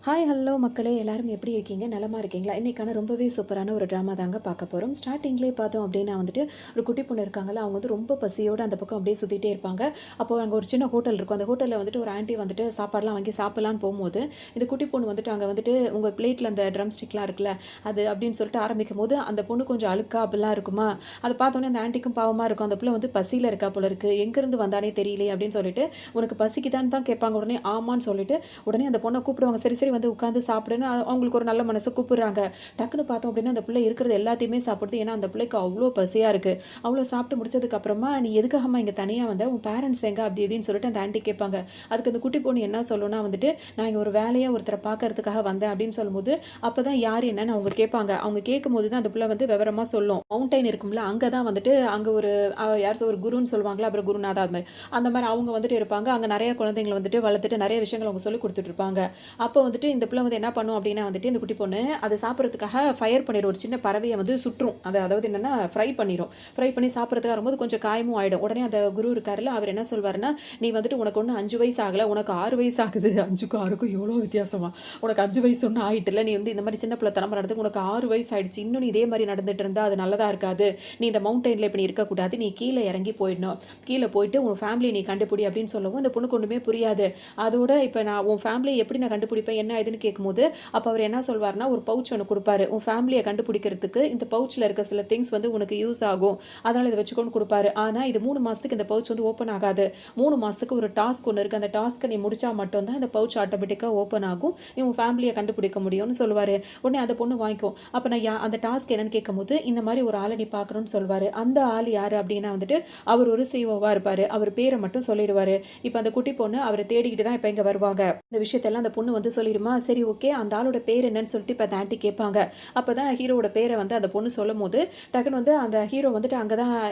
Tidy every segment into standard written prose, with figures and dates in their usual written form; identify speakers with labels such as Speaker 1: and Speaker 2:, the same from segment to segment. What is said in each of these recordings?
Speaker 1: Hi hello மக்களே எல்லாரும் எப்படி இருக்கீங்க? நலமா இருக்கீங்களா? இன்னைக்கான ரொம்பவே சூப்பரான ஒரு ட்ராமா தாங்க பார்க்க போறோம். ஸ்டார்ட்டிங்லேயே பார்த்தோம் அப்படின்னா வந்துட்டு, ஒரு குட்டி பொண்ணு இருக்காங்கல்ல, அவங்க வந்து ரொம்ப பசியோட அந்த பக்கம் அப்படியே சுத்திட்டே இருப்பாங்க. அப்போ அங்க ஒரு சின்ன ஹோட்டல் இருக்கும். அந்த ஹோட்டல்ல வந்துட்டு ஒரு ஆன்டி வந்துட்டு சாப்பாடுலாம் வாங்கி சாப்பிடலான்னு போம்போது, இந்த குட்டி பொண்ணு வந்துட்டு அங்க வந்துட்டு உங்க பிளேட்ல அந்த ட்ரம் ஸ்டிக்லாம் இருக்குல்ல, அது அப்படின்னு சொல்லிட்டு ஆரம்பிக்கும்போது, அந்த பொண்ணு கொஞ்சம் அழுக்கா அப்படிலாம் இருக்குமா, அத பார்த்தோன்னே அந்த ஆன்டிக்கும் பாவமா இருக்கும். அந்த பிள்ளை வந்து பசியில இருக்கா போல இருக்கு. எங்கேருந்து வந்தானே தெரியலையே அப்படின்னு சொல்லிட்டு, உனக்கு பசிக்குதான்னு தான் கேட்பாங்க. உடனே ஆமான்னு சொல்லிட்டு, உடனே அந்த பொண்ண கூப்பிடுவாங்க. சரி, சரி வந்து உட்காந்து சாப்பிடுன்னு அவங்களுக்கு ஒரு நல்ல மனசு கூப்பிடுறாங்க. டக்குன்னு பார்த்தோம் அப்படின்னா, அந்த பிள்ளை இருக்கிறது எல்லாத்தையுமே சாப்பிடுது. ஏன்னா, அந்த பிள்ளைக்கு அவ்ளோ பசியா இருக்கு. அவ்ளோ சாப்பிட்டு முடிச்சதுக்கு அப்புறமா, "நீ எதுக்காகம்மா இங்க தனியா வந்த? உன் பேரண்ட்ஸ் எங்க?" அப்படி இப்படின்னு சொல்லிட்டு அந்த ஆன்டி கேட்பாங்க. அதுக்கு அந்த குட்டி பொண்ணு என்ன சொல்லும்னா வந்துட்டு, "நான் இங்க ஒரு வேலையா ஒருத்தர பார்க்கறதுக்காக வந்தேன்." அப்படின்னு சொல்லும்போது, அப்பதான் யார் என்னன்னு அவங்க கேட்பாங்க. அவங்க கேட்கும்போது தான் அந்த பிள்ளை வந்து விவரமா சொல்லும். மவுண்டைன் இருக்கும்ல, அங்க தான் வந்துட்டு அங்க ஒரு யாராச்சும் ஒரு குருன்னு சொல்லுவாங்கல்ல, அப்புறம் குருநாதா அது மாரி. அந்த மாரி அவங்க வந்துட்டு இருப்பாங்க. அங்க நெறைய குழந்தைங்கள வந்துட்டு வளர்த்துட்டு நெறைய விஷயங்கள் அவங்க சொல்லிக் குடுத்துட்டு இருப்பாங்க. அப்போ வந்துட்டு இந்த பிள்ளை வந்து என்ன பண்ணும் அப்படின்னா வந்துட்டு, இந்த குட்டி பொண்ணு அத சாப்பிடுறதுக்காக ஃபயர் பண்ணிரும். ஒரு சின்ன பறவைய வந்து சுற்றும். அதாவது என்னன்னா ஃப்ரை பண்ணிரும். ஃப்ரை பண்ணி சாப்பிடுறதுக்கு வரும்போது கொஞ்சம் காயமும் ஆயிடும். உடனே அந்த குரு இருக்காருல்ல, அவர் என்ன சொல்வாருன்னா, "நீ வந்துட்டு உனக்கு ஒண்ணும் 5 வயசு ஆகல. உனக்கு 6 வயசு ஆகுது." 5க்கும் 6க்கும் எவ்வளோ வித்தியாசமா? உனக்கு 5 வயசு ஒண்ணும் ஆயிட்டுல்ல. நீ வந்து இந்த மாரி சின்ன பிள்ளைத்தனமா நடந்துக்க உனக்கு 6 வயசு ஆயிடுச்சு. இன்னும் நீ இதே மாரி நடந்துட்டு இருந்தா அது நல்லதா இருக்காது. நீ இந்த மவுண்டன்ல இப்ப நீ இருக்கக்கூடாது. நீ கீழ இறங்கி போயிடணும். கீழ போயிட்டு உன் ஃபேமிலிய நீ கண்டுபிடி அப்படின்னு சொல்லவும், இந்த பொண்ணுக்கு ஒண்ணுமே புரியாது. அதோட இப்ப நான் உன் ஃபேமிலிய எப்படி நான் கண்டுபிடிப்பேன்? என்ன ஏதுன்னு கேட்கும்போது, அப்ப அவர் என்ன சொல்வாருன்னா, ஒரு பவுச் ஒண்ணு குடுப்பாரு. உன் ஃபேமிலிய கண்டுபிடிக்கிறதுக்கு இந்த பவுச்ல இருக்க சில திங்ஸ் வந்து உனக்கு யூஸ் ஆகும். அதனால இத வச்சுக்கோன்னு குடுப்பாரு. ஆனா இது 3 மாசத்துக்கு இந்த பவுச் வந்து ஓப்பன் ஆகாது. 3 மாசத்துக்கு ஒரு டாஸ்க் ஒண்ணு இருக்கு. அந்த டாஸ்க்க நீ முடிச்சா மட்டும் தான் இந்த பவுச் ஆட்டோமேட்டிக்கா ஓப்பன் ஆகும். நீ உன் ஃபேமிலிய கண்டுபிடிக்க முடியும்னு சொல்லுவாரு. உடனே அந்த பொண்ணு வாங்கிக்கும். அப்ப நான் அந்த டாஸ்க் என்னன்னு கேட்கும்போது, இந்த மாரி ஒரு ஆள நீ பார்க்கணும்னு சொல்வாரு. அந்த ஆள் யாரு அப்டின்னா வந்துட்டு, அவர் ஒரு சிஓவா இருப்பாரு. அவர் பேர மட்டும் சொல்லிடுவாரு. இப்ப அந்த குட்டி பொண்ணு அவர தேடிக்கிட்டு தான் இப்ப இங்க வருவாங்க. இந்த விஷயத்தெல்லாம் அந்த பொண்ணு வந்து சொல்லிடுமா, சரி ஓகே. அந்த ஆளோட பேர் என்னன்னு சொல்லிட்டு இப்ப அந்த ஆன்டி கேட்பாங்க. அப்பதான் ஹீரோவோட பேர வந்து அந்த பொண்ணு சொல்லும்போது, டக்குனு வந்து அந்த ஹீரோ வந்துட்டு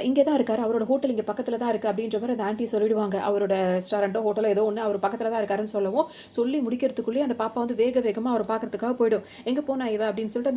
Speaker 1: இங்க தான் இருக்காரு. அவரோட ஹோட்டல் இங்க பக்கத்துல தான் இருக்கு அப்படின்ற மாரி அந்த ஆன்டி சொல்லிடுவாங்க. அவரோட ரெஸ்டாரண்ட்டோ, ஹோட்டலோ ஏதோ ஒண்ணு அவர் பக்கத்துல தான் இருக்காருன்னு சொல்லவும், சொல்லி முடிக்கிறதுக்குள்ளயே அந்த பாப்பா வந்து வேக வேகமா அவர பார்க்கறதுக்காக போயிடும். எங்க போனா இவ அப்படின்னு சொல்லிட்டு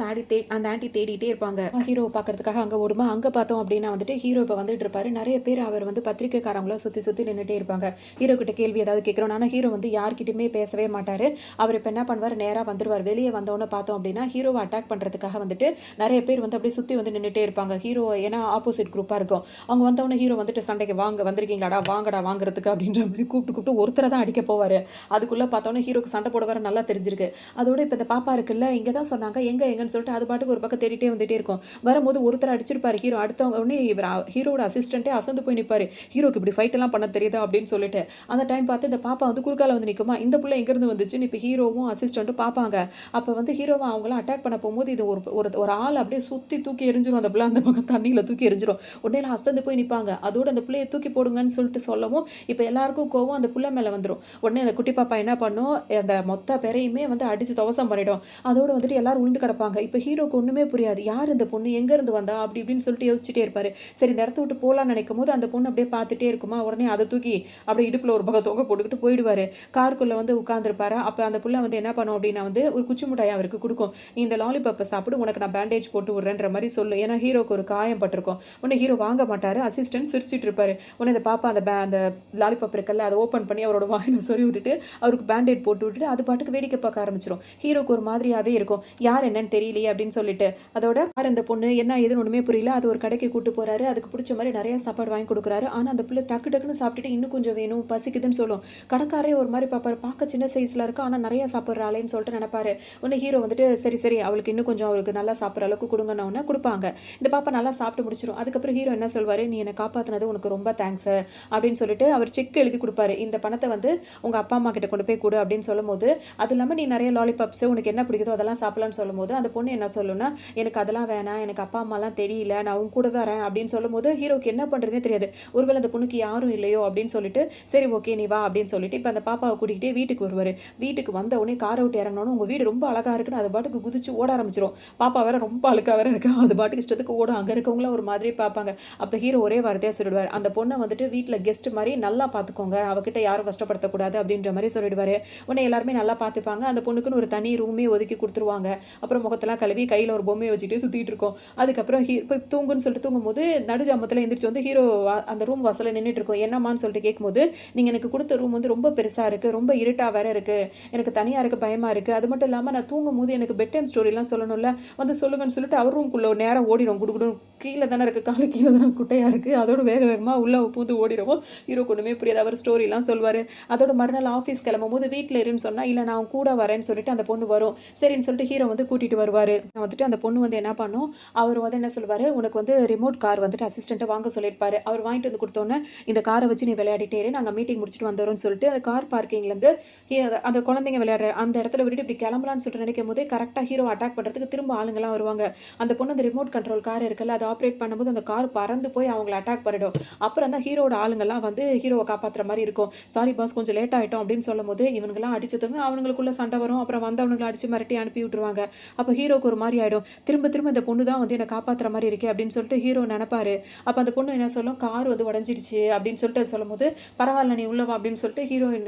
Speaker 1: அந்த ஆன்டி தேடிட்டே இருப்பாங்க. ஹீரோவ பார்க்கறதுக்காக அங்க ஓடுமா, அங்க பார்த்தோம் அப்படின்னா வந்துட்டு ஹீரோ இப்ப வந்துட்டு இருப்பாரு. நெறைய பேர் அவர் வந்து பத்திரிக்கைக்காரங்களா சுத்தி சுத்தி நின்னுட்டே இருப்பாங்க. ஹீரோ கிட்ட கேள்வி ஏதாவது கேட்கிறோம். ஆனா ஹீரோ வந்து யார்கிட்டயுமே பேசவே மாட்டாரு. அவர் இப்ப என்ன பண்ணுவாரு, நேரா வந்துருவாரு. வெளிய வந்தோனே பார்த்தோம் அப்படின்னா, ஹீரோவ அட்டாக் பண்றதுக்காக வந்துட்டு நெறைய பேர் வந்து அப்படியே சுத்தி வந்து நின்னுட்டே இருப்பாங்க. ஹீரோ ஏன்னா ஆப்போசிட் குரூப்பா இருக்கும். அவங்க வந்தோனே ஹீரோ வந்துட்டு சண்டைக்கு வாங்க வந்திருக்கீங்களாடா, வாங்கடா வாங்குறதுக்கு அப்படின்ற மாரி கூப்பிட்டு கூப்பிட்டு ஒருத்தர தான் அடிக்க போவாரு. அதுக்குள்ள பார்த்தோனே ஹீரோக்கு சண்டை போட வேற நல்லா தெரிஞ்சிருக்கு. அதோட இப்ப இந்த பாப்பா இருக்குல்ல, இங்க தான் சொன்னாங்க. எங்கன்னு சொல்லிட்டு அது பாட்டுக்கு ஒரு பக்கம் தேடிட்டே வந்துட்டே இருக்கும். வரும்போது ஒருத்தர் அடிச்சிருப்பாரு ஹீரோ. அடுத்தவங்க உடனே இவர் ஹீரோவோட அசிஸ்டன்ட்டே அசந்து போய் நிப்பாரு. ஹீரோக்கு இப்படி ஃபைட் எல்லாம் பண்ண தெரியுதா அப்படின்னு சொல்லிட்டு. அந்த டைம் பார்த்து இந்த பாப்பா வந்து குறுக்கால வந்து நிக்குமா, இந்த புள்ள எங்கிருந்து வந்துச்சுன்னு இப்ப ஹீரோவும் அசிஸ்டன்ட்டும் பார்ப்பாங்க. அப்ப வந்து ஹீரோவ அவங்கலாம் அட்டாக் பண்ண போம்போது, இது ஒரு ஒரு ஒரு ஆள் அப்படியே சுத்தி தூக்கி எறிஞ்சிரும். அந்த புள்ள அந்த பக்கம் தண்ணீல தூக்கி எறிஞ்சிரும். உடனே எல்லாம் அசந்து போய் நிப்பாங்க. அதோட அந்த புள்ளைய தூக்கி போடுங்கன்னு சொல்லிட்டு சொல்லவும், இப்ப எல்லாருக்கும் கோவம் அந்த புள்ள மேல வந்துரும். உடனே அந்த குட்டி பாப்பா என்ன பண்ணும், அந்த மொத்த பேரையுமே வந்து அடிச்சு துவசம் பண்ணிடும். அதோட வந்துட்டு எல்லாரும் உழுந்து கிடப்பாங்க. இப்ப ஹீரோக்கு ஒண்ணுமே புரியாது. யார் இந்த பொண்ணு? எங்க இருந்து வந்தா? அப்படி இப்படின்னு சொல்லிட்டு யோசிச்சுட்டே இருப்பாரு. சரி இந்த இடத்த விட்டு போலான்னு நினைக்கும்போது, அந்த பொண்ணு அப்படியே பார்த்துட்டே இருக்குமா, உடனே அத தூக்கி அப்படியே இடுப்புல ஒரு பக்கம் தொங்க போட்டுக்கிட்டு போயிடுவாரு. காருக்குள்ள வந்து உட்கார்ந்திருப்பாரா, அப்ப அந்த புள்ள வந்து என்ன பண்ணும் அப்படின்னா வந்து, ஒரு குச்சி மிட்டாய் அவருக்கு குடுக்கும். "நீ இந்த லாலிபாப்ப சாப்பிடு, உனக்கு நான் பேண்டேஜ் போட்டு விடுறேன்ற" மாரி சொல்லும். ஏன்னா ஹீரோக்கு ஒரு காயம் பட்டிருக்கும். உடனே ஹீரோ வாங்க மாட்டாரு. அசிஸ்டன்ட் சிரிச்சுட்டு இருப்பாரு. உடனே இந்த பாப்பா அந்த லாலிபாப் இருக்குல்ல, அத ஓப்பன் பண்ணி அவரோட வாயில சொருவி விட்டுட்டு, அவருக்கு பேண்டேட் போட்டு விட்டுட்டு, அது பாட்டுக்கு வேடிக்கை பார்க்க ஆரம்பிச்சுரும். ஹீரோக்கு ஒரு மாதிரியாவே இருக்கும். யார் என்னன்னு தெரியலையே அப்படின்னு சொல்லிட்டு. அதோட யார் அந்த பொண்ணு? என்ன ஏதுன்னு ஒண்ணுமே புரியல. அது ஒரு கடைக்கு கூட்டு போறாரு. அதுக்கு புடிச்ச மாரி நெறைய சாப்பாடு வாங்கி குடுக்குறாரு. ஆனா அந்த புள்ள டக்கு டக்குன்னு சாப்பிட்டுட்டு இன்னும் கொஞ்சம் வேணும், பசிக்குதுன்னு சொல்லும். கடைக்காரரே ஒரு மாரி பார்ப்பாரு. பார்க்க சின்ன சைஸ்ல இருக்கா. ஆனா நெறைய சாப்பிடுறாளேன்னு சொல்லிட்டு நெனைப்பாரு. உடனே ஹீரோ வந்துட்டு சரி, சரி அவளுக்கு இன்னும் கொஞ்சம் அவளுக்கு நல்லா சாப்பிடுற அளவுக்கு குடுங்கன்ன உடனே குடுப்பாங்க. இந்த பாப்பா நல்லா சாப்பிட்டு முடிச்சிரும். அதுக்கப்புறம் ஹீரோ என்ன சொல்வாரு, "நீ என்ன காப்பாத்துனது உனக்கு ரொம்ப தேங்க்ஸ்" அப்படின்னு சொல்லிட்டு அவர் செக் எழுதி குடுப்பாரு. "இந்த பணத்த வந்து உங்க அப்பா, அம்மா கிட்ட கொண்டு போய் குடு" அப்படின்னு சொல்லும்போது, அது இல்லாம நீ நெறைய லாலிபாப்ஸ் உனக்கு என்ன பிடிக்குதோ அதெல்லாம் சாப்பிடலாம்னு சொல்லும்போது, அந்த பொண்ணு என்ன சொல்லும்னா, "எனக்கு அதெல்லாம் வேணாம். எனக்கு அப்பா, அம்மாலாம் தெரியல. நான் உன் கூட வரேன்" அப்படின்னு சொல்லும்போது, ஹீரோக்கு என்ன பண்றதுன்னே தெரியாது. ஒருவேளை அந்த பொண்ணுக்கு யாரும் இல்லையோ அப்படின்னு சொல்லிட்டு, "சரி ஓகே நீ வா" அப்படின்னு சொல்லிட்டு, இப்ப அந்த பாப்பாவ கூட்டிக்கிட்டே வீட்டுக்கு வருவாரு. வீட்டுக்கு வந்த உடனே கார விட்டு இறங்குனோனே, உங்க வீடு ரொம்ப அழகா இருக்குன்னு அது பாட்டுக்கு குதிச்சு ஓட ஆரம்பிச்சுரும். பாப்பா வேற ரொம்ப அழுக்கா வேற இருக்கா. அது பாட்டுக்கு இஷ்டத்துக்கு ஓடும். அங்க இருக்கவங்கலாம் ஒரு மாதிரி பார்ப்பாங்க. அப்ப ஹீரோ ஒரே வார்த்தையா சொல்லிடுவாரு. "அந்த பொண்ண வந்துட்டு வீட்ல கெஸ்ட் மாரி நல்லா பார்த்துக்கோங்க. அவகிட்ட யாரும் கஷ்டப்படுத்தக்கூடாது" அப்படின்ற மாரி சொல்லிடுவாரு. உடனே எல்லாருமே நல்லா பார்த்துப்பாங்க. அந்த பொண்ணுக்குன்னு ஒரு தனி ரூமே ஒதுக்கி குடுத்துருவாங்க. அப்புறம் முகத்தெல்லாம் கழுவி கையில ஒரு பொம்மைய வச்சுக்கிட்டு சுத்திட்டு இருக்கும். அதுக்கப்புறம் போய் தூங்குன்னு சொல்லிட்டு தூங்கும்போது, நடுஜாமத்துல எந்திரிச்சு வந்து ஹீரோ அந்த ரூம் வாசல்ல நின்னுட்டு இருக்கும். "என்னம்மான்னு" சொல்லிட்டு கேட்கும்போது, "நீங்க எனக்கு குடுத்த ரூம் வந்து ரொம்ப பெருசா இருக்கு. ரொம்ப இருட்டா வேற இருக்கு. எனக்கு தனியா இருக்க பயமா இருக்கு. அது மட்டும் இல்லாம நான் தூங்கும்போது எனக்கு பெட் டைம் ஸ்டோரிலாம் சொல்லணும்ல. வந்து சொல்லுங்கன்னு சொல்லிட்டு அவர் ரூம்குள்ள நேரா ஓடிரும் குடுகுடுன்னு. கீழ தானே இருக்கு. காலு கீழ தானே குட்டையா இருக்கு. அதோட வேக வேகமா உள்ள பூந்து ஓடிருவோம். ஹீரோக்கு ஒண்ணுமே புரியாது. அவர் ஸ்டோரிலாம் சொல்வாரு. அதோட மறுநாள் ஆஃபீஸ் கிளம்பும்போது வீட்ல இருன்னு சொன்னா, இல்ல நான் உன் கூட வரேன்னு சொல்லிட்டு அந்த பொண்ணு வரும். சரின்னு சொல்லிட்டு ஹீரோ வந்து கூட்டிட்டு வருவாரு. வந்துட்டு அந்த பொண்ணு வந்து என்ன பண்ணும், அவர் வந்து என்ன சொல்லுவாரு, உனக்கு வந்து ரிமோட் கார் வந்துட்டு அசிஸ்டன்ட்ட வாங்க சொல்லியிருப்பாரு. அவர் வாங்கிட்டு வந்து குடுத்தோனே, இந்த கார வச்சு நீ விளையாடிட்டே இரு. நாங்க மீட்டிங் முடிச்சுட்டு வந்துர்றோம்னு சொல்லிட்டு, அந்த கார் பார்க்கிங்லேருந்து அந்த குழந்தைங்க விளையாடுற அந்த இடத்துல விட்டுட்டு இப்படி கிளம்பலான்னு சொல்லிட்டு நினைக்கும்போதே, கரெக்ட்டா ஹீரோவ அட்டாக் பண்றதுக்கு திரும்ப ஆளுங்கலாம் வருவாங்க. அந்த பொண்ணு அந்த ரிமோட் கண்ட்ரோல் கார் இருக்குல்ல, அத ஆப்பரேட் பண்ணும்போது அந்த கார் பறந்து போய் அவங்கள அட்டாக் பண்ணிடும். அப்புறம் தான் ஹீரோவோட ஆளுங்கலாம் வந்து ஹீரோவ காப்பாத்துற மாரி இருக்கும். சாரி பாஸ் கொஞ்சம் லேட் ஆயிட்டோம் அப்படின்னு சொல்லும்போது, இவனுங்கலாம் அடிச்சதுங்க அவனுங்களுக்குள்ள சண்டை வரும். அப்புறம் வந்தவனுங்கள அடிச்சு மிரட்டி அனுப்பி விட்டுருவாங்க. அப்ப ஹீரோக்கு ஒரு மாரி ஆயிடும். திரும்ப திரும்ப இந்த பொண்ணு தான் வந்து என்ன காப்பாத்துற மாரி இருக்கே அப்படின்னு சொல்லிட்டு ஹீரோ நெனப்பாரு. அப்ப அந்த பொண்ணு என்ன சொல்லும், கார் வந்து உடைஞ்சிடுச்சு அப்படின்னு சொல்லிட்டு சொல்லும்போது, பரவால்ல நீ உள்ள வா அப்படின்னு சொல்லிட்டு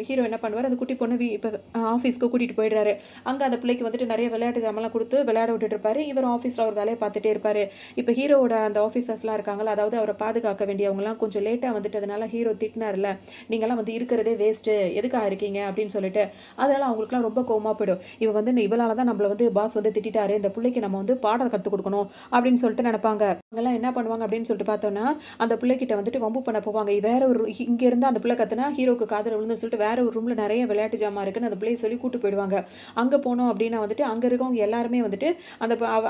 Speaker 1: ஹீரோ என்ன பண்ணுவாரு, அந்த குட்டி பொண்ணு இப்ப ஆஃபீஸ்க்கு கூட்டிட்டு போயிடுறாரு. அங்க அந்த பிள்ளைக்கு வந்துட்டு நெறைய விளையாட்டு ஜாமான்லாம் குடுத்து விளையாட விட்டுட்டு இருப்பாரு. இவர் ஆஃபீஸ்ல அவர் வேலைய பார்த்துட்டே இருப்பாரு. இப்ப ஹீரோவோட அந்த ஆஃபீசர்ஸ்லாம் இருக்காங்கல்ல, அதாவது அவர பாதுகாக்க வேண்டியவங்கலாம் கொஞ்சம் லேட்டா வந்துட்டதுனால ஹீரோ திட்டினார்ல, நீங்கலாம் வந்து இருக்கிறதே வேஸ்ட்டு. எதுக்காக இருக்கீங்க அப்படின்னு சொல்லிட்டு. அதனால அவங்களுக்குலாம் ரொம்ப கோவமா போயிடும். இவ வந்து இவளால தான் நம்மள வந்து பாஸ் வந்து திட்டிட்டாரு. இந்த புள்ளைக்கு நம்ம வந்து பாடம் கத்துக் குடுக்கணும் அப்படின்னு சொல்லிட்டு நெனப்பாங்க. அவங்கலாம் என்ன பண்ணுவாங்க அப்படின்னு சொல்லிட்டு பார்த்தோம்னா, அந்த பிள்ளைகிட்ட வந்துட்டு வம்பு பண்ண போவாங்க. வேற ஒரு இங்க இருந்து அந்த பிள்ளை கத்துனா ஹீரோக்கு காதுல விழுந்துன்னு சொல்லிட்டு வேற ஒரு ரூம்ல நெறைய விளையாட்டு ஜாமான் இருக்குன்னு அந்த பிள்ளைய சொல்லி கூட்டு போயிடுவாங்க. அங்க போனோம் அப்படின்னா வந்துட்டு, அங்க இருக்கவங்க எல்லாருமே வந்துட்டு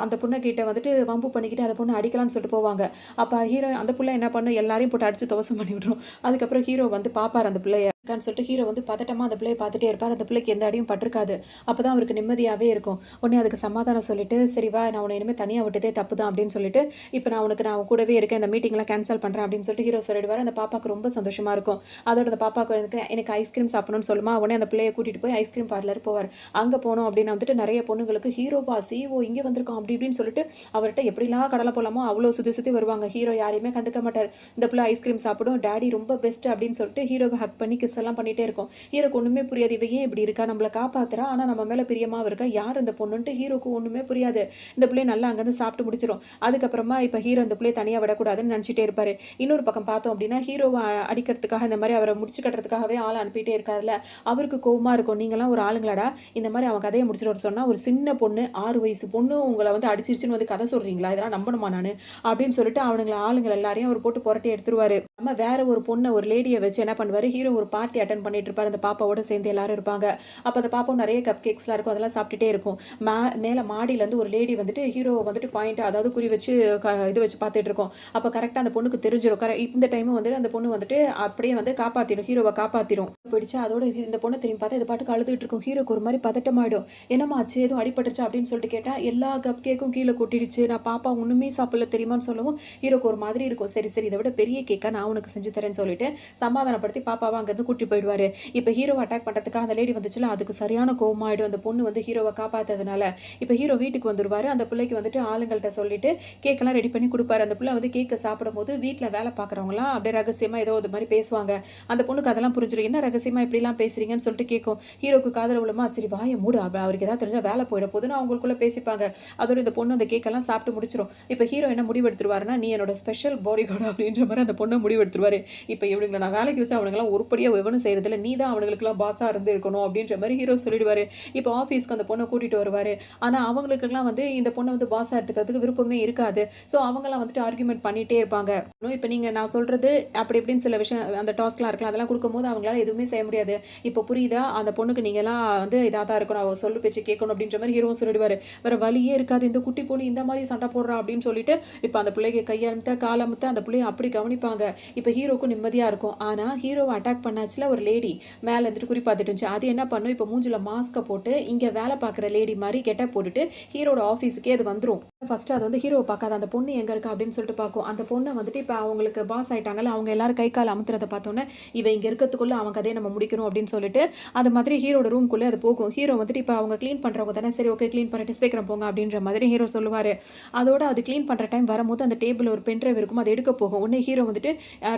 Speaker 1: அந்த பொண்ணு கிட்ட வந்துட்டு வம்பு பண்ணிக்கிட்டு அந்த பொண்ண அடிக்கலாம்னு சொல்லிட்டு போவாங்க. அப்ப அந்த புள்ள என்ன பண்ணும், எல்லாரையும் போட்டு அடிச்சு துவசம் பண்ணி விட்டுரும். அதுக்கப்புறம் ஹீரோ வந்து பாப்பாரு அந்த பிள்ளைய. இருக்கான்னு சொல்லிட்டு ஹீரோ வந்து பதட்டமா அந்த பிள்ளைய பார்த்துட்டே இருப்பார். அந்த பிள்ளைக்கு எந்த அடியும் பட்டிருக்காது. அப்பதான் அவருக்கு நிம்மதியாவே இருக்கும். உடனே அதுக்கு சமாதானம் சொல்லிட்டு, "சரி வா, நான் உன்ன இனிமே தனியா விட்டதே தப்பு தான்" அப்படின்னு சொல்லிட்டு, "இப்ப நான் உன் கூடவே இருக்கேன். இந்த மீட்டிங்லாம் கேன்சல் பண்றேன்" அப்படின்னு சொல்லிட்டு ஹீரோ சொல்லிடுவாரு. அந்த பாப்பாக்கு ரொம்ப சந்தோஷமா இருக்கும். அதோட அந்த பாப்பாக்கு எனக்கு ஐஸ்கிரீம் சாப்பிடணும்னு சொல்லுமா, உடனே அந்த பிள்ளைய கூட்டிட்டு போய் ஐஸ்கிரீம் பார்லர் போவார். அங்க போனோம் அப்படின்னா வந்துட்டு நெறைய பொண்ணுங்களுக்கு ஹீரோவா, சிஇஓ இங்க வந்திருக்கான் அப்படி இப்படின்னு சொல்லிட்டு அவர்ட்ட எப்படிலாம் கடல போலாமோ அவ்வளோ சுத்தி சுத்தி வருவாங்க. ஹீரோ யாரையுமே கண்டுக்க மாட்டார். இந்த பிள்ளை ஐஸ்கிரீம் சாப்பிடும். டாடி ரொம்ப பெஸ்ட் அப்படின்னு சொல்லிட்டு ஹீரோவை ஹக் பண்ணி கிஸ் எல்லாம் பண்ணிட்டே இருக்கும். ஹீரோக்கு ஒண்ணுமே புரியாது. இவ ஏன் இப்படி இருக்கா? நம்மள காப்பாத்துறா. ஆனா நம்ம மேல பிரியமாவும் இருக்கா. யார் இந்த பொண்ணுன்ட்டு ஹீரோக்கு ஒண்ணுமே புரியாது. இந்த பிள்ளை நல்லா அங்கருந்து சாப்பிட்டு முடிச்சிரும். அதுக்கப்புறமா இப்ப ஹீரோ இந்த பிள்ளைய தனியா விடக்கூடாதுன்னு நினைச்சிட்டே இருப்பாரு. இன்னொரு பக்கம் பார்த்தோம் அப்படின்னா, ஹீரோவ அடிக்கிறதுக்காக இந்த மாரி அவர முடிச்சு கட்டுறதுக்காகவே ஆள அனுப்பிட்டே இருக்காருல்ல. அவருக்கு கோவமா இருக்கும். நீங்கலாம் ஒரு ஆளுங்களாடா? இந்த மாரி அவன் கதைய முடிச்சுட்டு வர சொன்னா, ஒரு சின்ன பொண்ணு 6 வயசு பொண்ணு உங்கள வந்து அடிச்சிருச்சுன்னு வந்து கதை சொல்றீங்களா? இதெல்லாம் நம்பணுமா நானு? அப்படின்னு சொல்லிட்டு ஆளுங்கள எல்லாரையும் அவர் போட்டு புரட்டி எடுத்துருவாரு. நம்ம வேற ஒரு பொண்ண ஒரு லேடிய வச்சு என்ன பண்ணுவாரு, ஹீரோ ஒரு பார்ட்டி அட்டெண்ட் பண்ணிட்டு இருப்பாரு. அந்த பாப்பாவோட சேர்ந்து எல்லாரும் இருப்பாங்க. அப்ப அந்த பாப்பா நெறைய கப் கேக்ஸ்லாம் இருக்கும். அதெல்லாம் சாப்பிட்டுட்டே இருக்கும். மேல மாடியிலருந்து ஒரு லேடி வந்துட்டு ஹீரோவ வந்துட்டு அதாவது குறி வச்சு இது வச்சு பார்த்துட்டு இருக்கும். அப்ப கரெக்ட்டா அந்த பொண்ணுக்கு தெரிஞ்சிரும். இந்த டைம் வந்துட்டு அந்த பொண்ணு வந்துட்டு அப்படியே வந்து காப்பாத்திரும். ஹீரோவ காப்பாத்திரும். போயிடுச்சு. அதோட இந்த பொண்ணு திரும்பி பார்த்தா இது பாட்டுக்கு அழுதுட்டு இருக்கும். ஹீரோக்கு ஒரு மாரி பதட்டமாயிடும். என்னம்மா ஆச்சு? எதுவும் அடிபட்டுருச்சா? அப்படின்னு சொல்லிட்டு கேட்டா, எல்லா கப் கேக்கும் கீழ கொட்டிடுச்சு. நான் பாப்பா ஒண்ணுமே சாப்பிடல தெரியுமான்னு சொல்லவும், ஹீரோக்கு ஒரு மாதிரி இருக்கும். சரி, சரி இத விட பெரிய கேக்கா நான் உனக்கு செஞ்சு தரேன்னு சொல்லிட்டு சமாதானப்படுத்தி பாப்பாவ அங்கருந்து கூட்டிட்டு போயிடுவாரு. இப்ப ஹீரோவ அட்டாக் பண்றதுக்காக அந்த லேடி வந்துச்சுல, அதுக்கு சரியான கோவமாயிடும். அந்த பொண்ணு வந்து ஹீரோவ காப்பாத்ததுனால. இப்ப ஹீரோ வீட்டுக்கு வந்துருவாரு. அந்த பிள்ளைக்கு வந்துட்டு ஆளுங்கள்ட்ட சொல்லிட்டு கேக்கெல்லாம் ரெடி பண்ணி குடுப்பாரு. அந்த பிள்ளை வந்து கேக்க சாப்பிடும்போது வீட்ல வேலை பார்க்குறவங்கலாம் அப்படியே ரகசியமா ஏதோ இது மாரி பேசுவாங்க. அந்த பொண்ணுக்கு அதெல்லாம் புரிஞ்சிரும். என்ன ரகசியமா இப்படிலாம் பேசுறீங்கன்னு சொல்லிட்டு கேட்கும். ஹீரோக்கு காதுல விழுமா, சரி வாய மூடு. அவருக்கு ஏதாவது தெரிஞ்சா வேலை போயிட போதுன்னு அவங்களுக்குள்ள பேசிப்பாங்க. அதோட இந்த பொண்ணு அந்த கேக்கெல்லாம் சாப்பிட்டு முடிச்சிரும். இப்ப ஹீரோ என்ன முடிவெடுத்துருவாருன்னா, நீ என்னோட ஸ்பெஷல் பாடி கார்டு அப்படின்ற மாரி அந்த பொண்ணு முடிவெடுத்துருவாரு. இப்ப இவனுங்கள நான் வேலைக்கு வச்சு அவனுங்கலாம் உருப்படியா எவனும் செய்றதில்ல. நீ தான் அவனுங்களுக்கெல்லாம் பாஸா இருந்து இருக்கணும் அப்படின்ற மாரி ஹீரோ சொல்லிடுவாரு. இப்ப ஆஃபீஸ்க்கு அந்த பொண்ண கூட்டிட்டு வருவாரு. ஆனா அவங்களுக்கெல்லாம் வந்து இந்த பொண்ண வந்து பாஸா எடுத்துக்கிறதுக்கு விருப்பமே இருக்காது. சோ அவங்கலாம் வந்துட்டு ஆர்கியூமென்ட் பண்ணிட்டே இருப்பாங்க. இப்ப நான் சொல்றது அப்படி இப்படின்னு சில விஷயம் அந்த டாஸ்க்லாம் இருக்கலாம். அதெல்லாம் குடுக்கும்போது அவங்களால எதுவுமே செய்ய முடியாது. இப்ப புரியுதா? அந்த பொண்ணுக்கு நீங்கலாம் வந்து இதா தான் இருக்கணும். அவ சொல்லு பேச்சு கேட்கணும் அப்படின்ற மாரி ஹீரோவும் சொல்லிடுவாரு. வேற வழியே இருக்காது. இந்த குட்டி பொண்ணு இந்த மாரி சண்டை போடுறா அப்படின்னு சொல்லிட்டு, இப்ப அந்த பிள்ளைக்கு கையமுத்த, காலமுத்த அந்த பிள்ளைய அப்படி கவனிப்பாங்க. இப்ப ஹீரோக்கும் நிம்மதியா இருக்கும். ஆனா ஹீரோவ அட்டாக் பண்ணாச்சுல ஒரு லேடி மேல இருந்துட்டு குறி பார்த்துட்டு இருந்துச்சு. அது என்ன பண்ணும், இப்ப மூஞ்சில மாஸ்க போட்டு இங்க வேலை பார்க்குற லேடி மாரி கெட்டப் போட்டுட்டு ஹீரோட ஆஃபீஸுக்கே அது வந்துரும். ஃபர்ஸ்ட் அது வந்து ஹீரோவ பார்க்காது. அந்த பொண்ணு எங்க இருக்கா அப்படின்னு சொல்லிட்டு பார்க்கும். அந்த பொண்ண வந்துட்டு இப்ப அவங்களுக்கு பாஸ் ஆயிட்டாங்கல்ல, அவங்க எல்லாரும் கை கால் அமுத்துறத பார்த்தோன்னே, இவ இங்க இருக்கிறதுக்குள்ள அவன் கதைய நம்ம முடிக்கணும் அப்படின்னு சொல்லிட்டு, அது மாதிரி ஹீரோட ரூம்குள்ள அது போகும். ஹீரோ வந்துட்டு இப்ப அவங்க கிளீன் பண்றவங்க தானே, சரி ஓகே கிளீன் பண்ணிட்டு சீக்கிரம் போங்க அப்படின்ற மாதிரி ஹீரோ சொல்லுவாரு. அதோட அது கிளீன் பண்ற டைம் வரும்போது அந்த டேபிள்ல ஒரு பென் டிரைவ் இருக்கும். அத எடுக்க போகும். உடனே ஹீரோ வந்துட்டு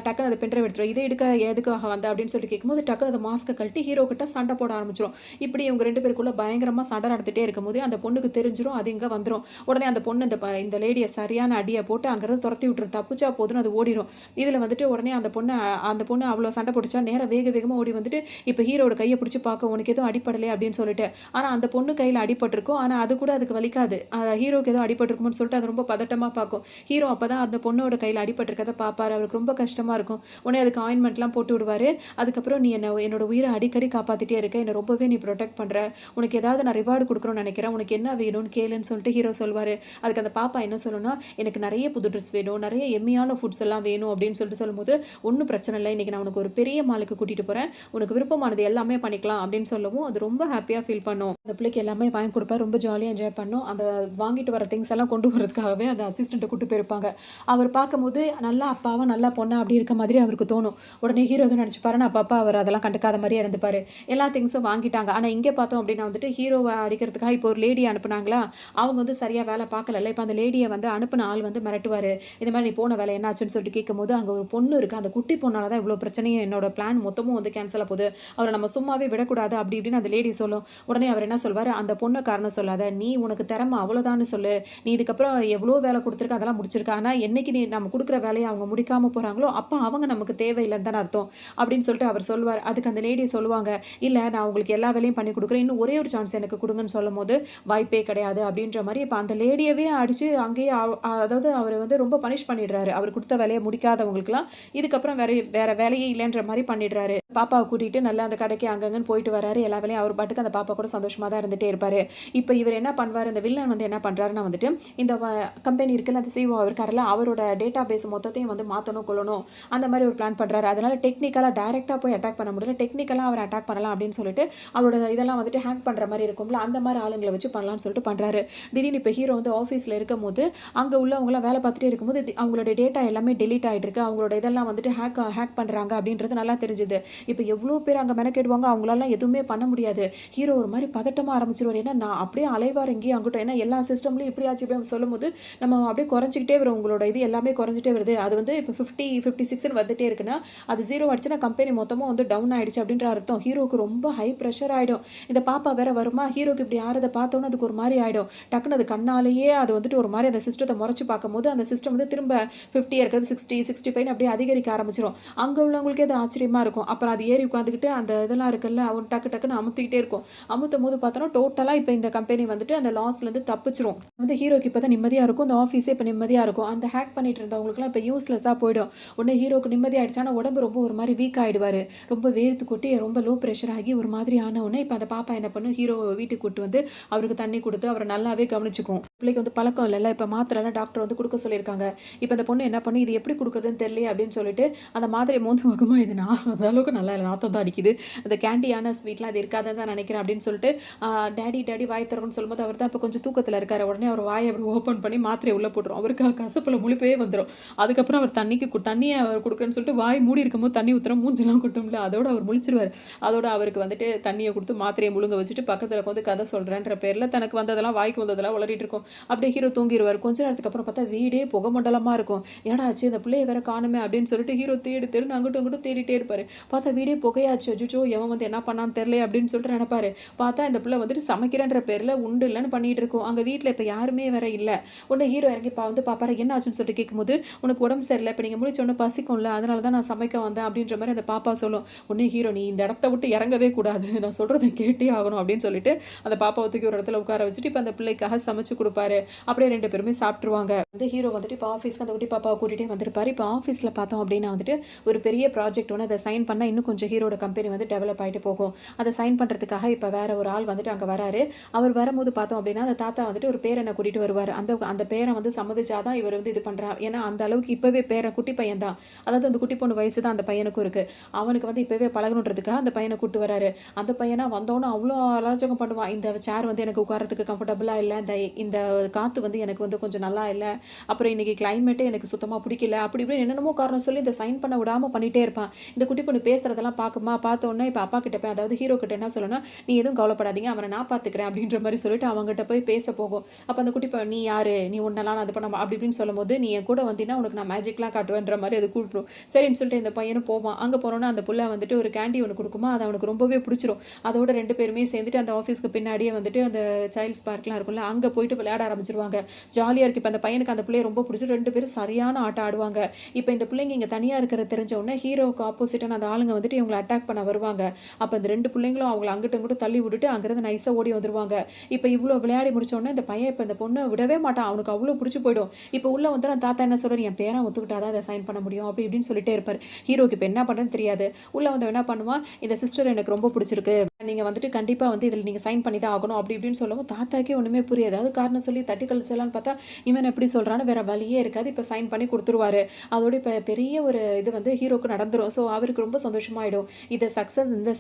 Speaker 1: டக்குனு அந்த பென் டிரைவ் எடுத்துரும். இத எடுக்க எதுக்காக வந்த அப்படின்னு சொல்லிட்டு கேட்கும்போது டக்குனு அந்த மாஸ்க்கை கழட்டி ஹீரோ கிட்ட சண்டை போட ஆரம்பிச்சிரும். இப்படி இவங்க 2 பேருக்குள்ள பயங்கரமா சண்டை நடந்துட்டே இருக்கும்போது அந்த பொண்ணுக்கு தெரிஞ்சிரும். அது இங்க வந்துரும். உடனே அந்த பொண்ணு இந்த லேடிய சரியான அடிய போட்டு அங்கிருந்து துரத்தி விட்டுரும். தப்பிச்சா போதுன்னு அது ஓடிரும். இதுல வந்துட்டு உடனே அந்த பொண்ணு அவ்வளோ சண்டை போட்டுச்சா நேரா வேக வேகமா ஓடி வந்துட்டு இப்ப ஹீரோவோட கைய பிடிச்சு பார்க்கும். உனக்கு எதுவும் அடிபடலையா அப்படின்னு சொல்லிட்டு. ஆனா அந்த பொண்ணு கையில அடிபட்டிருக்கும். ஆனா அது கூட அதுக்கு வலிக்காது. ஹீரோக்கு ஏதோ அடிபட்டிருக்கும்னு சொல்லிட்டு அது ரொம்ப பதட்டமா பார்க்கும். ஹீரோ அப்பதான் அந்த பொண்ணோட கையில அடிபட்டிருக்கத பார்ப்பாரு. அவருக்கு ரொம்ப கஷ்டமா இருக்கும். உடனே அதுக்கு ஆயின்மெண்ட்லாம் போட்டு விடுவாரு. அதுக்கப்புறம் நீ என்னோட உயிரை அடிக்கடி காப்பாத்திட்டே இருக்க. என்ன ரொம்பவே நீ ப்ரொடெக்ட் பண்ற. உனக்கு ஏதாவது நான் ரிவார்டு கொடுக்கணும்னு நினைக்கிறேன். உனக்கு என்ன வேணும்னு கேளுன்னு சொல்லிட்டு ஹீரோ சொல்வாரு. அதுக்கு அந்த பாப்பா என்ன சொல்லும்னா, எனக்கு நிறைய புது ட்ரெஸ் வேணும், நிறைய எம்மியான ஃபுட்ஸ் எல்லாம் வேணும் அப்படின்னு சொல்லிட்டு சொல்லும்போது, ஒன்றும் பிரச்சனை இல்லை, இன்னைக்கு நான் உனக்கு ஒரு பெரிய மாலுக்கு கூட்டிட்டு போறேன், உனக்கு விருப்பமானது எல்லாமே பண்ணிக்கலாம் அப்படின்னு சொல்லவும் அது ரொம்ப ஹாப்பியா ஃபீல் பண்ணும். அந்த பிள்ளைக்கு எல்லாமே வாங்கி கொடுப்பா, ரொம்ப ஜாலியாக என்ஜாய் பண்ணும். அந்த வாங்கிட்டு வர திங்ஸ் எல்லாம் கொண்டு வரதுக்காகவே அந்த அசிஸ்டண்ட்டை கூட்டு போயிருப்பாங்க. அவர் பார்க்கும்போது நல்லா அப்பாவா நல்லா பொண்ணா அப்படி இருக்க மாதிரி அவருக்கு தோணும். உடனே ஹீரோ தான் நினச்சிப்பாரு, நான் அப்பா அவர் அதெல்லாம் கண்டுக்காத மாதிரியே இருந்துப்பாரு. எல்லா திங்ஸும் வாங்கிட்டாங்க. ஆனால் இங்கே பார்த்தோம் அப்படின்னா வந்துட்டு ஹீரோவை அடிக்கிறதுக்காக இப்போ ஒரு லேடி அனுப்புனாங்களா, அவங்க வந்து சரியாக வேலை பார்க்கல. இப்போ அந்த லேடியை வந்து அனுப்பின ஆள் வந்து மிரட்டுவார். இந்த மாதிரி நீ போன வேலை என்னாச்சுன்னு சொல்லிட்டு கேட்கும்போது, அங்கே ஒரு பொண்ணு இருக்குது, அந்த குட்டி பொண்ணால தான் இவ்வளோ பிரச்சனையும் என்னோட பிளான் மொத்தமும் வந்து கேன்சல் ஆகுது, அவரை நம்ம சும்மாவே விடக்கூடாது அப்படி இப்படின்னு அந்த லேடி சொல்லும். உடனே அவர் என்ன சொல்வார், அந்த பொண்ணை காரணம் சொல்லாத, நீ உனக்கு திறமை அவ்வளோதான்னு சொல்லு, நீ இதுக்கப்புறம் எவ்வளோ வேலை கொடுத்துருக்க அதெல்லாம் முடிச்சிருக்க, ஆனால் என்னைக்கு நீ நம்ம கொடுக்குற வேலையை அவங்க முடிக்காமல் போகிறாங்களோ அப்போ அவங்க நமக்கு தேவையில்லைன்னு தானே அர்த்தம் அப்படின்னு சொல்லிட்டு அவர் சொல்வார். அதுக்கு அந்த லேடி சொல்லுவாங்க, இல்லை நான் உங்களுக்கு எல்லா வேலையும் பண்ணி கொடுக்குறேன், இன்னும் ஒரே ஒரு சான்ஸ் எனக்கு கொடுங்கன்னு சொல்லும் போது, வாய்ப்பே கிடையாது அப்படின்ற மாதிரி இப்போ அந்த லேடியவே அடித்து அங்கேயே அதாவது அவர் வந்து ரொம்ப பனிஷ் பண்ணிடுறாரு. அவர் கொடுத்த வேலையை முடிக்காதவங்களுக்குலாம் இதுக்கப்புறம் வேற வேலையே இல்லைன்ற மாதிரி பண்ணிடுறாரு. பாப்பாவை கூட்டிகிட்டு நல்லா அந்த கடைக்கு அங்கங்கன்னு போயிட்டு வராரு. எல்லா வேலையும் அவர் பாட்டுக்கு அந்த பாப்பா கூட சந்தோஷமாக தான் இருந்துகிட்டே இருப்பார். இப்போ இவர் என்ன பண்ணுவார், இந்த வில்லன் வந்து என்ன பண்ணுறாருன்னா வந்துட்டு, இந்த கம்பெனி இருக்குல்ல, அந்த சிஓ இருக்காருல்ல, அவரோட டேட்டா பேஸ் மொத்தத்தையும் வந்து மாற்றணும் கொள்ளணும் அந்த மாதிரி ஒரு பிளான் பண்ணுறாரு. அதனால டெக்னிக்கலாக டைரெக்டாக போய் அட்டாக் பண்ண முடியல, டெக்னிக்கலாக அவர் அட்டாக் பண்ணலாம் அப்படின்னு சொல்லிட்டு அவரோட இதெல்லாம் வந்துட்டு ஹேக் பண்ணுற மாதிரி இருக்கும்ல, அந்த மாதிரி ஆளுங்களை வச்சு பண்ணலாம்னு சொல்லிட்டு பண்ணுறாரு. திடீர்னு இப்போ ஹீரோ வந்து ஆஃபீஸில் இருக்கும் போது அங்கே உள்ளவங்களாம் வேலை பார்த்துட்டே இருக்கும்போது அவங்களோட டேட்டா எல்லாமே டெலீட் ஆகிட்டு இருக்கு, அவங்களோட இதெல்லாம் வந்துட்டு ஹேக் பண்ணுறாங்க அப்படின்றது நல்லா தெரிஞ்சுது. இப்போ எவ்வளோ பேர் அங்கே மெனக்கெடுவாங்க, அவங்களால எதுவுமே பண்ண முடியாது. ஹீரோ ஒரு மாதிரி பதட்டமாக ஆரம்பிச்சிருவார். ஏன்னா நான் அப்படியே அலைவார் இங்கேயும் அங்கிட்டும், ஏன்னா எல்லா சிஸ்டம்லையும் இப்படி ஆச்சு இப்படி சொல்லும் போது நம்ம அப்படியே குறைஞ்சிக்கிட்டே வரும், உங்களோட இது எல்லாமே குறைஞ்சிட்டே வருது. அது வந்து இப்போ 56 வந்துட்டே இருக்குன்னா அது 0 ஆயிடுச்சுன்னா கம்பெனி மொத்தமும் வந்து டவுன் ஆயிடுச்சு அப்படின்ற அர்த்தம். ஹீரோக்கு ரொம்ப ஹை ப்ரெஷர் ஆகிடும். இந்த பாப்பா வேற வருமா, ஹீரோக்கு இப்படி யாரதை பார்த்தோன்னு அதுக்கு ஒரு மாதிரி ஆகிடும். டக்குன்னு அது கண்ணாலேயே அது வந்துட்டு ஒரு மாதிரி அந்த சிஸ்டத்தை முறைச்சு பார்க்கும்போது அந்த சிஸ்டம் வந்து திரும்ப 50 இருக்கிறது 60 65 அப்படியே அதிகரிக்க ஆரம்பிச்சிடும். அங்கே உள்ளவங்களுக்கே அது ஆச்சரியமாக இருக்கும். அப்புறம் அது ஏறி உட்காந்துக்கிட்டு அந்த இதெல்லாம் இருக்குல்ல, அவன் டக்குன்னு அமுத்திக்கிட்டே இருக்கும். அமுத்தும் போது பார்த்தோன்னா டோட்டலாக இப்போ இந்த கம்பெனி வந்துட்டு அந்த லாஸ்லேருந்து தப்பிச்சிரும். வந்து ஹீரோக்கு இப்போ தான் நிம்மதியாக இருக்கும், இந்த ஆஃபீஸே இப்போ நிம்மதியாக இருக்கும். அந்த ஹேக் பண்ணிட்டு இருந்தவங்களுக்குலாம் இப்போ யூஸ்லெஸ்ஸாக போயிடும். உடனே ஹீரோக்கு நிம்மதியாகிடுச்சு, ஆனால் உடம்பு ரொம்ப ஒரு மாதிரி வீக் ஆகிடுவார். ரொம்ப வேர்த்து கொட்டி ரொம்ப லோ ப்ரெஷர் ஆகி ஒரு மாதிரி ஆன உடனே இப்போ அந்த பாப்பா என்ன பண்ணும், ஹீரோ வீட்டுக்கு கூட்டு வந்து அவருக்கு தண்ணி கொடுத்து அவரை நல்லாவே கவனிச்சுக்கும். பிள்ளைக்கு வந்து பழக்கம் இல்லைல்ல, இப்போ மாத்திரைலாம் டாக்டர் வந்து கொடுக்க சொல்லியிருக்காங்க. இப்போ அந்த பொண்ணு என்ன பண்ணி இது எப்படி கொடுக்குறதுன்னு தெரியல அப்படின்னு சொல்லிட்டு அந்த மாத்திரை மோந்து பார்க்குமா, இது நான் அந்த அளவுக்கு நல்லா இல்லை, நாத்தம் தான் அடிக்குது, அந்த கேண்டியான ஸ்வீட்லாம் அது இருக்காதுன்னு தான் நினைக்கிறேன் அப்படின்னு சொல்லிட்டு டேடி வாய் திறக்கும்னு சொல்லும்போது அவர் தான் இப்போ கொஞ்சம் தூக்கத்தில் இருக்காரு. உடனே அவர் வாயை அப்படி ஓப்பன் பண்ணி மாத்திரையை உள்ளே போட்டுரும். அவருக்கு கசப்பில் முழிப்பே வந்துடும். அதுக்கப்புறம் அவர் தண்ணியை அவர் கொடுக்குறேன்னு சொல்லிட்டு வாய் மூடி இருக்கும்போது தண்ணி ஊற்றுறோம், மூஞ்செல்லாம் கொட்டும்ல, அதோட அவர் முழிச்சிருவார். அதோட அவருக்கு வந்துட்டு தண்ணியை கொடுத்து மாத்திரையை முழுங்க வச்சுட்டு பக்கத்தில் வந்து கதை சொல்கிறேன்ற பேரில் தனக்கு வந்ததெல்லாம் வாய்க்கு வந்ததெல்லாம் உளறிட்டு இருக்கும். அப்படியே ஹீரோ தூங்கிடுவார். கொஞ்ச நேரத்துக்கு அப்புறம் பார்த்தா வீடே புகை மண்டலமாக இருக்கும். ஏடா ஆச்சு, இந்த பிள்ளையை வேற காணுமே அப்படின்னு சொல்லிட்டு ஹீரோ தேடி அங்கிட்டும் இங்கிட்டும் தேடிட்டே இருப்பார். பார்த்தா வீடே புகையாச்சு, அஜுச்சோ எவன் வந்து என்ன பண்ணான்னு தெரியல அப்படின்னு சொல்லிட்டு நினைப்பாரு. பார்த்தா இந்த பிள்ளை வந்துட்டு சமைக்கிறன்ற பேரில் உண்டு இல்லைன்னு பண்ணிட்டு இருக்கும். அங்கே வீட்டில் இப்போ யாருமே வேற இல்லை. உடனே ஹீரோ இறங்கி வந்து பாப்பாரு, என்ன ஆச்சுன்னு சொல்லிட்டு கேட்கும்போது, உனக்கு உடம்பு சரியில்லை, இப்போ நீங்கள் முடிச்ச உடனே பசிக்கும்ல, அதனால தான் நான் சமைக்க வந்தேன் அப்படின்ற மாதிரி அந்த பாப்பா சொல்லும். உடனே ஹீரோ, நீ இந்த இடத்த விட்டு இறங்கவே கூடாது, நான் சொல்கிறத கேட்டே ஆகணும் அப்படின்னு சொல்லிட்டு அந்த பாப்பாவை தூக்கி ஒரு இடத்துல உட்கார வச்சுட்டு இப்போ அந்த பிள்ளைக்காக சமைச்சு கொடுப்பாரு. அப்படியே 2 பேருமே சாப்பிட்ருவாங்க. வந்து ஹீரோ வந்துட்டு இப்போ ஆஃபீஸ்க்கு அந்த குட்டி பாப்பாவை கூட்டிகிட்டே வந்திருப்பாரு. இப்போ ஆஃபீஸில் பார்த்தோம் அப்படின்னா வந்துட்டு ஒரு பெரிய ப்ராஜெக்ட் ஒன்று, அதை சைன் பண்ணால் இன்னும் கொஞ்சம் ஹீரோட கம்பெனி வந்து டெவலப் ஆகிட்டு போகும். அதை சைன் பண்ணுறதுக்காக இப்போ வேற ஒரு ஆள் வந்துட்டு அங்கே வராரு. அவர் வரும்போது பார்த்தோம் அப்படின்னா அந்த தாத்தா வந்துட்டு ஒரு பேரனை கூட்டிகிட்டு வருவார். அந்த பேரன் வந்து சம்மதிச்சாதான் இவர் வந்து இது பண்ணுறார். ஏன்னா அந்த அளவுக்கு இப்போவே குட்டி பையன் தான், அதாவது அந்த குட்டி பொண்ணு வயசு தான் அந்த பையனுக்கும் இருக்குது. அவனுக்கு வந்து இப்போவே பழகணுன்றதுக்காக அந்த பையனை கூட்டு வராரு. அந்த பையனா வந்தோன்னே அவ்வளோ அராஜகம் பண்ணுவான். இந்த சேர் வந்து எனக்கு உட்காரத்துக்கு கம்ஃபர்டபுளாக இல்லை, இந்த காற்று வந்து எனக்கு வந்து கொஞ்சம் நல்லா இல்லை, அப்புறம் இன்றைக்கி கிளைமேட்டே எனக்கு சுத்தமாக பிடிக்கல, அப்படி இப்படி என்னென்னமோ காரணம் சொல்லி இந்த சைன் பண்ண விடாமல் பண்ணிகிட்டே இருப்பான். இந்த குட்டி பொண்ணு பேசுகிறதெல்லாம் பார்த்தோன்னே இப்போ அப்பா கிட்ட போய், அதாவது ஹீரோ கிட்ட என்ன சொல்லணும்னா, நீ எதுவும் கவலைப்படாதீங்க, அவனை நான் பார்த்துக்கிறேன் அப்படின்ற மாதிரி சொல்லிட்டு அவங்ககிட்ட போய் பேச போகும். அப்போ அந்த குட்டி நீ யார், நீ ஒன்றெல்லாம் நான் அது பண்ண அப்படி இப்படின்னு சொல்லும் போது, நீ என் கூட வந்தீங்கன்னா உனக்கு நான் மேஜிக்லாம் காட்டுவேன்ற மாதிரி அது கூப்பிடும். சரின்னு சொல்லிட்டு இந்த பையனும் போவான். அங்கே போனோன்னா அந்த புள்ள வந்துட்டு ஒரு கேண்டி ஒன்று கொடுக்குமா, அது அவனுக்கு ரொம்பவே பிடிச்சிரும். அதோட 2 பேருமே சேர்ந்துட்டு அந்த ஆஃபீஸ்க்கு பின்னாடியே வந்துட்டு அந்த சைல்ட்ஸ் பார்க்லாம் இருக்கும்ல, அங்கே போயிட்டு விளையாட ஆரம்பிச்சிருவாங்க. ஜாலியாக இருக்குது. இப்போ அந்த பையனுக்கு அந்த பிள்ளைய ரொம்ப பிடிச்சி 2 பேரும் சரியான ஆட்டம் ஆடுவாங்க. இப்போ இந்த பிள்ளைங்க இங்கே தனியாக இருக்கிறது தெரிஞ்ச உடனே ஹீரோவுக்கு ஆப்போசிட்டான அந்த ஆளுங்க வந்துட்டு இவங்களை அட்டாக் பண்ண வருவாங்க. அப்போ இந்த 2 பிள்ளைங்களும் அவங்கள அங்கிட்டும் இங்கிட்டும் தள்ளி விட்டுட்டு அங்கேருந்து நைஸாக ஓடி வந்துருவாங்க. இப்போ இவ்வளோ விளையாடி முடிச்ச உடனே இந்த பையன் இப்போ இந்த பொண்ணை விடவே மாட்டான். அவனுக்கு அவ்வளோ பிடிச்சி போயிடும். இப்போ உள்ள வந்து நான் தாத்தா என்ன சொல்கிறார், என் பேரன் ஒத்துக்கிட்டாதான் அதை சைன் பண்ண முடியும் அப்படி இப்படின்னு சொல்லிட்டே இருப்பார். ஹீரோக்கு இப்போ என்ன பண்ணுறதுன்னு தெரியாது. உள்ள வந்து என்ன பண்ணுவான், இந்த சிஸ்டர் எனக்கு ரொம்ப பிடிச்சிருக்கு, நீங்கள் வந்துட்டு கண்டிப்பாக வந்து இதில் நீங்கள் சைன் பண்ணி தான் ஆகணும் அப்படி இப்படின்னு சொல்லவும் தாத்தாக்கே ஒன்றுமே புரியாது. அதாவது காரணம் சொல்லி தட்டி கழிச்சலான்னு பார்த்தா இவன் எப்படி சொல்கிறான்னு வேறு வழியே இருக்காது. இப்போ சைன் பண்ணி கொடுத்துருவாரு. அதோட இப்போ பெரிய ஒரு இது வந்து ஹீரோக்கு நடந்துடும். ஸோ அவருக்கு ரொம்ப சந்தோஷமாயிடும். இந்த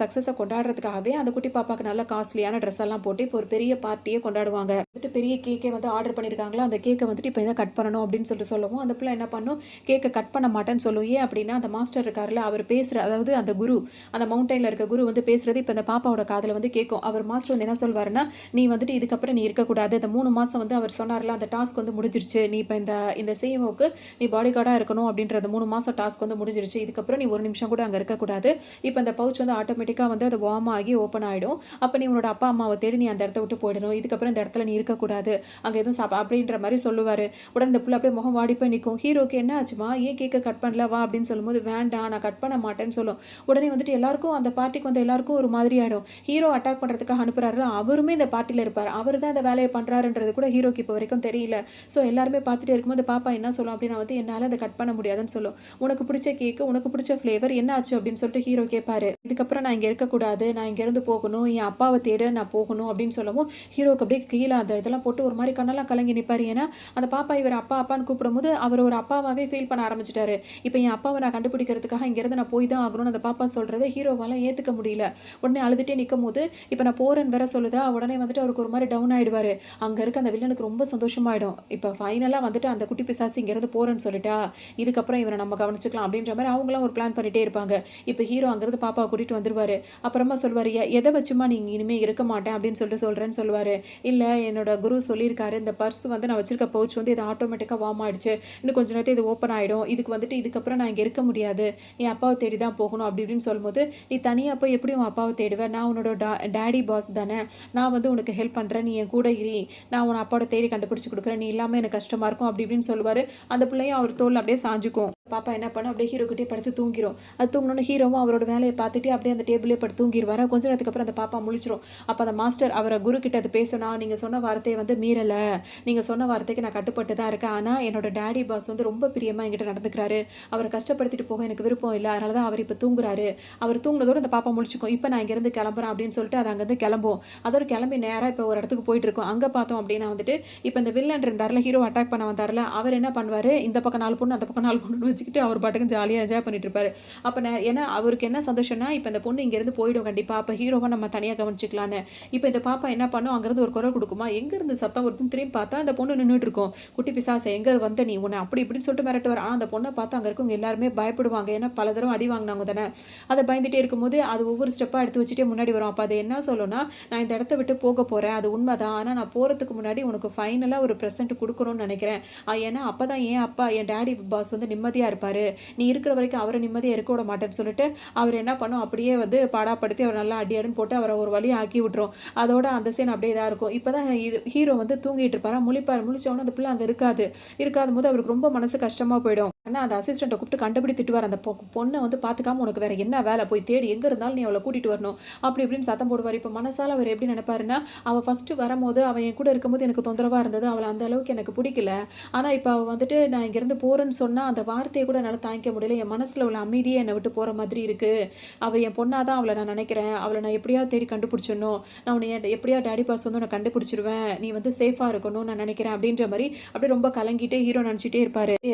Speaker 1: சக்ஸஸை கொண்டாடுறதுக்காகவே அந்த குட்டி பாப்பாவுக்கு நல்ல காஸ்ட்லியான ட்ரெஸ் எல்லாம் போட்டு இப்போ ஒரு பெரிய பார்ட்டியே கொண்டாடுவாங்க. வந்துட்டு பெரிய கேக்கே வந்து ஆர்டர் பண்ணியிருக்காங்களா, அந்த கேக்கை வந்துட்டு இப்போ இதை கட் பண்ணணும் அப்படின்னு சொல்லிட்டு சொல்லவும் அந்த பிள்ளை என்ன பண்ணும், கேக்கை கட் பண்ண மாட்டேன்னு சொல்லும். ஏன் அப்படின்னா அந்த மாஸ்டர் இருக்காருல்ல, அவர் பேசுகிற, அதாவது அந்த குரு, அந்த மவுண்டனில் இருக்க குரு வந்து பேசுகிறது இப்போ இந்த பாப்பாவோட காதில் வந்து கேட்கும். அவர் மாஸ்டர் வந்து என்ன சொல்வாருன்னா, நீ வந்துட்டு இதுக்கப்புறம் நீ இருக்கக்கூடாது, இந்த 3 மாதம் வந்து அவர் சொன்னார்ல அந்த டாஸ்க் வந்து முடிஞ்சிருச்சு, நீ இப்போ இந்த சிஎம்ஓக்கு நீ பாடி கார்டாக இருக்கணும் அப்படின்றது 3 மாதம் டாஸ்க் வந்து முடிஞ்சிருச்சு, இதுக்கப்புறம் நீ ஒரு நிமிஷம் கூட அங்கே இருக்கக்கூடாது. இப்போ இந்த பவுச் வந்து ஆட்டோமேட்டிக்காக வந்து அது வார்ம் ஆகி ஓப்பன் ஆகிடும். அப்போ நீ உன்னோட அப்பா அம்மாவை தேடி நீ அந்த இடத்த விட்டு போயிடணும், இதுக்கப்புறம் இந்த இடத்துல நீ இருக்கக்கூடாது, அங்கே எதுவும் அப்படின்ற மாதிரி சொல்லுவார். உடனே இந்த பிள்ளை அப்படியே முகம் வாடி போய் நிற்கும். ஹீரோக்கு என்ன ஆச்சுமா, ஏன் கேக்கை கட் பண்ணல வா அப்படின்னு சொல்லும்போது வேண்டாம் நான் கட் பண்ண மாட்டேன்னு சொல்லும். உடனே வந்துட்டு எல்லாருக்கும் அந்த பார்ட்டிக்கு வந்து எல்லாருக்கும் ஒரு மாதிரி ஆகிடும். ஹீரோ அட்டாக் பண்ணுறதுக்காக அனுப்புறாரு, அவருமே இந்த பார்ட்டியில் இருப்பார், அவர் தான் இந்த வேலையை பண்ணுறாருன்றது கூட ஹீரோக்கு இப்போ வரைக்கும் தெரியல. ஸோ எல்லாருமே பார்த்துட்டு இருக்கும்போது பாப்பா என்ன சொல்லும் அப்படின்னா வந்து என்னால் அதை கட் பண்ண முடியாதுன்னு சொல்லும். உனக்கு பிடிச்ச கேக்கு, உனக்கு பிடிச்ச ஃப்ளேவர் என்ன ஆச்சு அப்படின்னு சொல்லிட்டு ஹீரோ கேட்பாரு. இதுக்கப்புறம் நான் இங்கே இருக்கக்கூடாது, நான் இங்கேருந்து போகணும், என் அப்பாவை தேட நான் போகணும் அப்படின்னு சொல்லவும் ஹீரோக்கு அப்படியே கீழே அந்த இதெல்லாம் போட்டு ஒரு மாதிரி கண்ணெல்லாம் கலங்கி நிற்பார். ஏன்னா அந்த பாப்பா இவர் அப்பா அப்பான்னு கூப்பிடும்போது அவர் ஒரு அப்பாவாகவே ஃபீல் பண்ண ஆரம்பிச்சிட்டாரு. இப்போ என் அப்பாவை நான் கண்டுபிடிக்கிறதுக்காக இங்கேருந்து நான் போய் தான் ஆகணும்னு அந்த பாப்பா சொல்கிறத ஹீரோவால் ஏற்றுக்க முடியல. உடனே அழுதுகிட்டே நிற்கும் போது இப்போ நான் போகிறேன்னு வேற சொல்லுதா, உடனே வந்துட்டு அவருக்கு ஒரு மாதிரி டவுன் ஆகிடுவார். அங்கே இருக்க அந்த வில்லனுக்கு ரொம்ப சந்தோஷமாயிடும். இப்போ ஃபைனலாக வந்துட்டு அந்த குட்டி பிசாசு இங்கேருந்து போகிறேன்னு சொல்லிட்டா, இதுக்கப்புறம் இவரை நம்ம கவனிச்சுக்கலாம் அப்படின்ற மாதிரி அவங்களாம் ஒரு பிளான் பண்ணிகிட்டே இருப்பாங்க. இப்போ ஹீரோ அங்கேருந்து பாப்பாவை கூட்டிகிட்டு வந்துருவார். அப்புறமா சொல்வார், எதை வச்சுமா நீங்கள் இனிமேல் இருக்க மாட்டேன் அப்படின்னு சொல்கிறேன்னு சொல்லுவார். இல்லை என்னோட குரு சொல்லியிருக்காரு, இந்த பர்ஸ் வந்து நான் வச்சிருக்க பவுச் வந்து இது ஆட்டோமேட்டிக்காக வார்ம் ஆகிடுச்சு, இன்னும் கொஞ்சம் நேரத்தில் இது ஓப்பன் ஆகிடும், இதுக்கு வந்துட்டு இதுக்கப்புறம் நான் இங்கே இருக்க முடியாது, என் அப்பாவை தேடி தான் போகணும் அப்படி இப்படின்னு சொல்லும்போது, நீ தனியாக போய் எப்படி உன் அப்பாவை தேடுவேன், நான் உன்னோட டேடி பாஸ் தானே, நான் வந்து உனக்கு ஹெல்ப் பண்ணுறேன், நீ என் கூட இரு, நான் உன் அப்பாவோட தேடி கண்டுபிடிச்சி கொடுக்குறேன், நீ இல்லாமல் எனக்கு கஷ்டமாக இருக்கும் அப்படி இப்படின்னு சொல்லுவார். அந்த பிள்ளையும் அவர் தோல் அப்படியே சாஞ்சுக்கும். பாப்பா என்ன பண்ணும், அப்படியே ஹீரோக்கிட்டே படுத்து தூங்கிடும். அது தூங்கினோன்னு ஹீரோவும் அவரோட வேலையை பார்த்துட்டு அப்படியே அந்த டேபிளே படுத்து தூங்கிடுவார். கொஞ்ச நேரத்துக்கு அப்புறம் அந்த பாப்பா முழிச்சிரும். அப்போ அந்த மாஸ்டர் அவரை குரு கிட்ட அது பேசினா, நீங்கள் சொன்ன வார்த்தையை வந்து மீறலை, நீங்கள் சொன்ன வார்த்தைக்கு நான் கட்டுப்பட்டு தான் இருக்கேன், ஆனால் என்னோட டேடி பாஸ் வந்து ரொம்ப பிரியமாக என்கிட்ட நடந்துக்கிறாரு, அவரை கஷ்டப்படுத்திட்டு போக எனக்கு விருப்பம் இல்லை, அதனால தான் அவர் இப்போ தூங்குறாரு, அவர் தூங்கினதோடு அந்த பாப்பா முடிச்சுக்கும். இப்போ நான் இங்கேருந்து கிளம்புறேன் அப்படின்னு சொல்லிட்டு அது அங்கேருந்து கிளம்பும். அதோட கிளம்பி நேராக இப்போ ஒரு இடத்துக்கு போயிட்டு இருக்கோம். அங்கே பார்த்தோம் அப்படின்னா வந்துட்டு இப்போ இந்த வில்லன் இருந்தார்ல, ஹீரோ அட்டாக் பண்ண வந்தார்ல, அவர் என்ன பண்ணுவார், இந்த பக்கம் 4 பொண்ணு அந்த பக்கம் 4 பொண்ணு வச்சுக்கிட்டு அவர் பாட்டுக்கு ஜாலியாக என்ஜாய் பண்ணிட்டு இருப்பாரு. அப்போ ஏன்னா அவருக்கு என்ன சந்தோஷம்னா, இப்போ இந்த பொண்ணு இங்கேருந்து போயிடும் கண்டிப்பாக, அப்போ ஹீரோவை நம்ம தனியாக கவனிச்சிக்கலான்னு. இப்போ இந்த பாப்பா என்ன பண்ணும், அங்கேருந்து ஒரு குரல் கொடுக்குமா, எங்கேருந்து சத்தம் வருதுன்னு திரும்பி பார்த்தா அந்த பொண்ணு நின்றுட்டு இருக்கும். குட்டி பிசாசை எங்கே வந்த நீ, உன்னை அப்படி இப்படின்னு சொல்லிட்டு மிரட்டுவார். ஆனால் அந்த பொண்ணை பார்த்து அங்கே இருக்கவங்க எல்லாருமே பயப்படுவாங்க. ஏன்னா பல தடவை அடி வாங்கினவங்க தானே. அதை பயந்துட்டே இருக்கும்போது அது ஒவ்வொரு ஸ்டெப்பாக எடுத்து வச்சுட்டே முன்னாடி வரும். அப்போ அது என்ன சொல்லும்னா, நான் இந்த இடத்த விட்டு போக போகிறேன், அது உண்மைதான், ஆனால் நான் போகிறதுக்கு முன்னாடி உனக்கு ஃபைனலாக ஒரு ப்ரெசென்ட் கொடுக்கணும்னு நினைக்கிறேன், ஏன்னா அப்போ தான் என் அப்பா என் டேடி பாஸ் வந்து நிம்மதியாக இருப்பார், நீ இருக்கிற வரைக்கும் அவரை நிம்மதியாக இருக்க விட மாட்டேன்னு சொல்லிட்டு அவர் என்ன பண்ணும், அப்படியே வந்து பாடாப்படுத்தி அவர் நல்லா அடியாடுன்னு போட்டு அவரை ஒரு வழி ஆக்கி விட்டுரும். அதோட அந்த சீன் அப்படியே இதாக இருக்கும். இப்போ தான் ஹீரோ வந்து தூங்கிட்டு இருப்பாரா, முழிச்சவொன்னே அந்த பிள்ளை அங்கே இருக்காத போது அவருக்கு ரொம்ப மனசு கஷ்டமாக போயிடும். ஆனால் அந்த அசிஸ்டண்ட்டை கூப்பிட்டு கண்டுபிடி திட்டுவார். அந்த பொண்ணை வந்து பார்த்துக்காம உனக்கு வேறு என்ன வேலை, போய் தேடி எங்கே இருந்தாலும் நீ அவளை கூட்டிகிட்டு வரணும் அப்படி இப்படின்னு சத்தம் போடுவார். இப்போ மனசால் அவர் எப்படி நினைப்பாருன்னா, அவள் ஃபஸ்ட்டு வரும்போது அவன் என் கூட இருக்கும்போது எனக்கு தொந்தரவாக இருந்தது, அவளை அந்த அளவுக்கு எனக்கு பிடிக்கல, ஆனால் இப்போ அவள் வந்துட்டு நான் இங்கேருந்து போகிறேன்னு சொன்னால் அந்த வார்த்தையை கூட என்னால் தாங்கிக்க முடியல, என் மனசில் உள்ள அமைதியை என்னை விட்டு போகிற மாதிரி இருக்குது, அவள் என் பொண்ணாக தான் அவளை நான் நினைக்கிறேன், அவளை நான் எப்படியாவது தேடி கண்டுபிடிச்சிடணும், நான் உன்னை எப்படியாவது டேடி பாஸ் வந்து உன்னை கண்டுபிடிச்சிருவேன், நீ வந்து சேஃபாக இருக்கணும்னு நான் நினைக்கிறேன் அப்படின்ற மாதிரி அப்படியே ரொம்ப கலங்கிட்டே ஹீரோ நினச்சிட்டே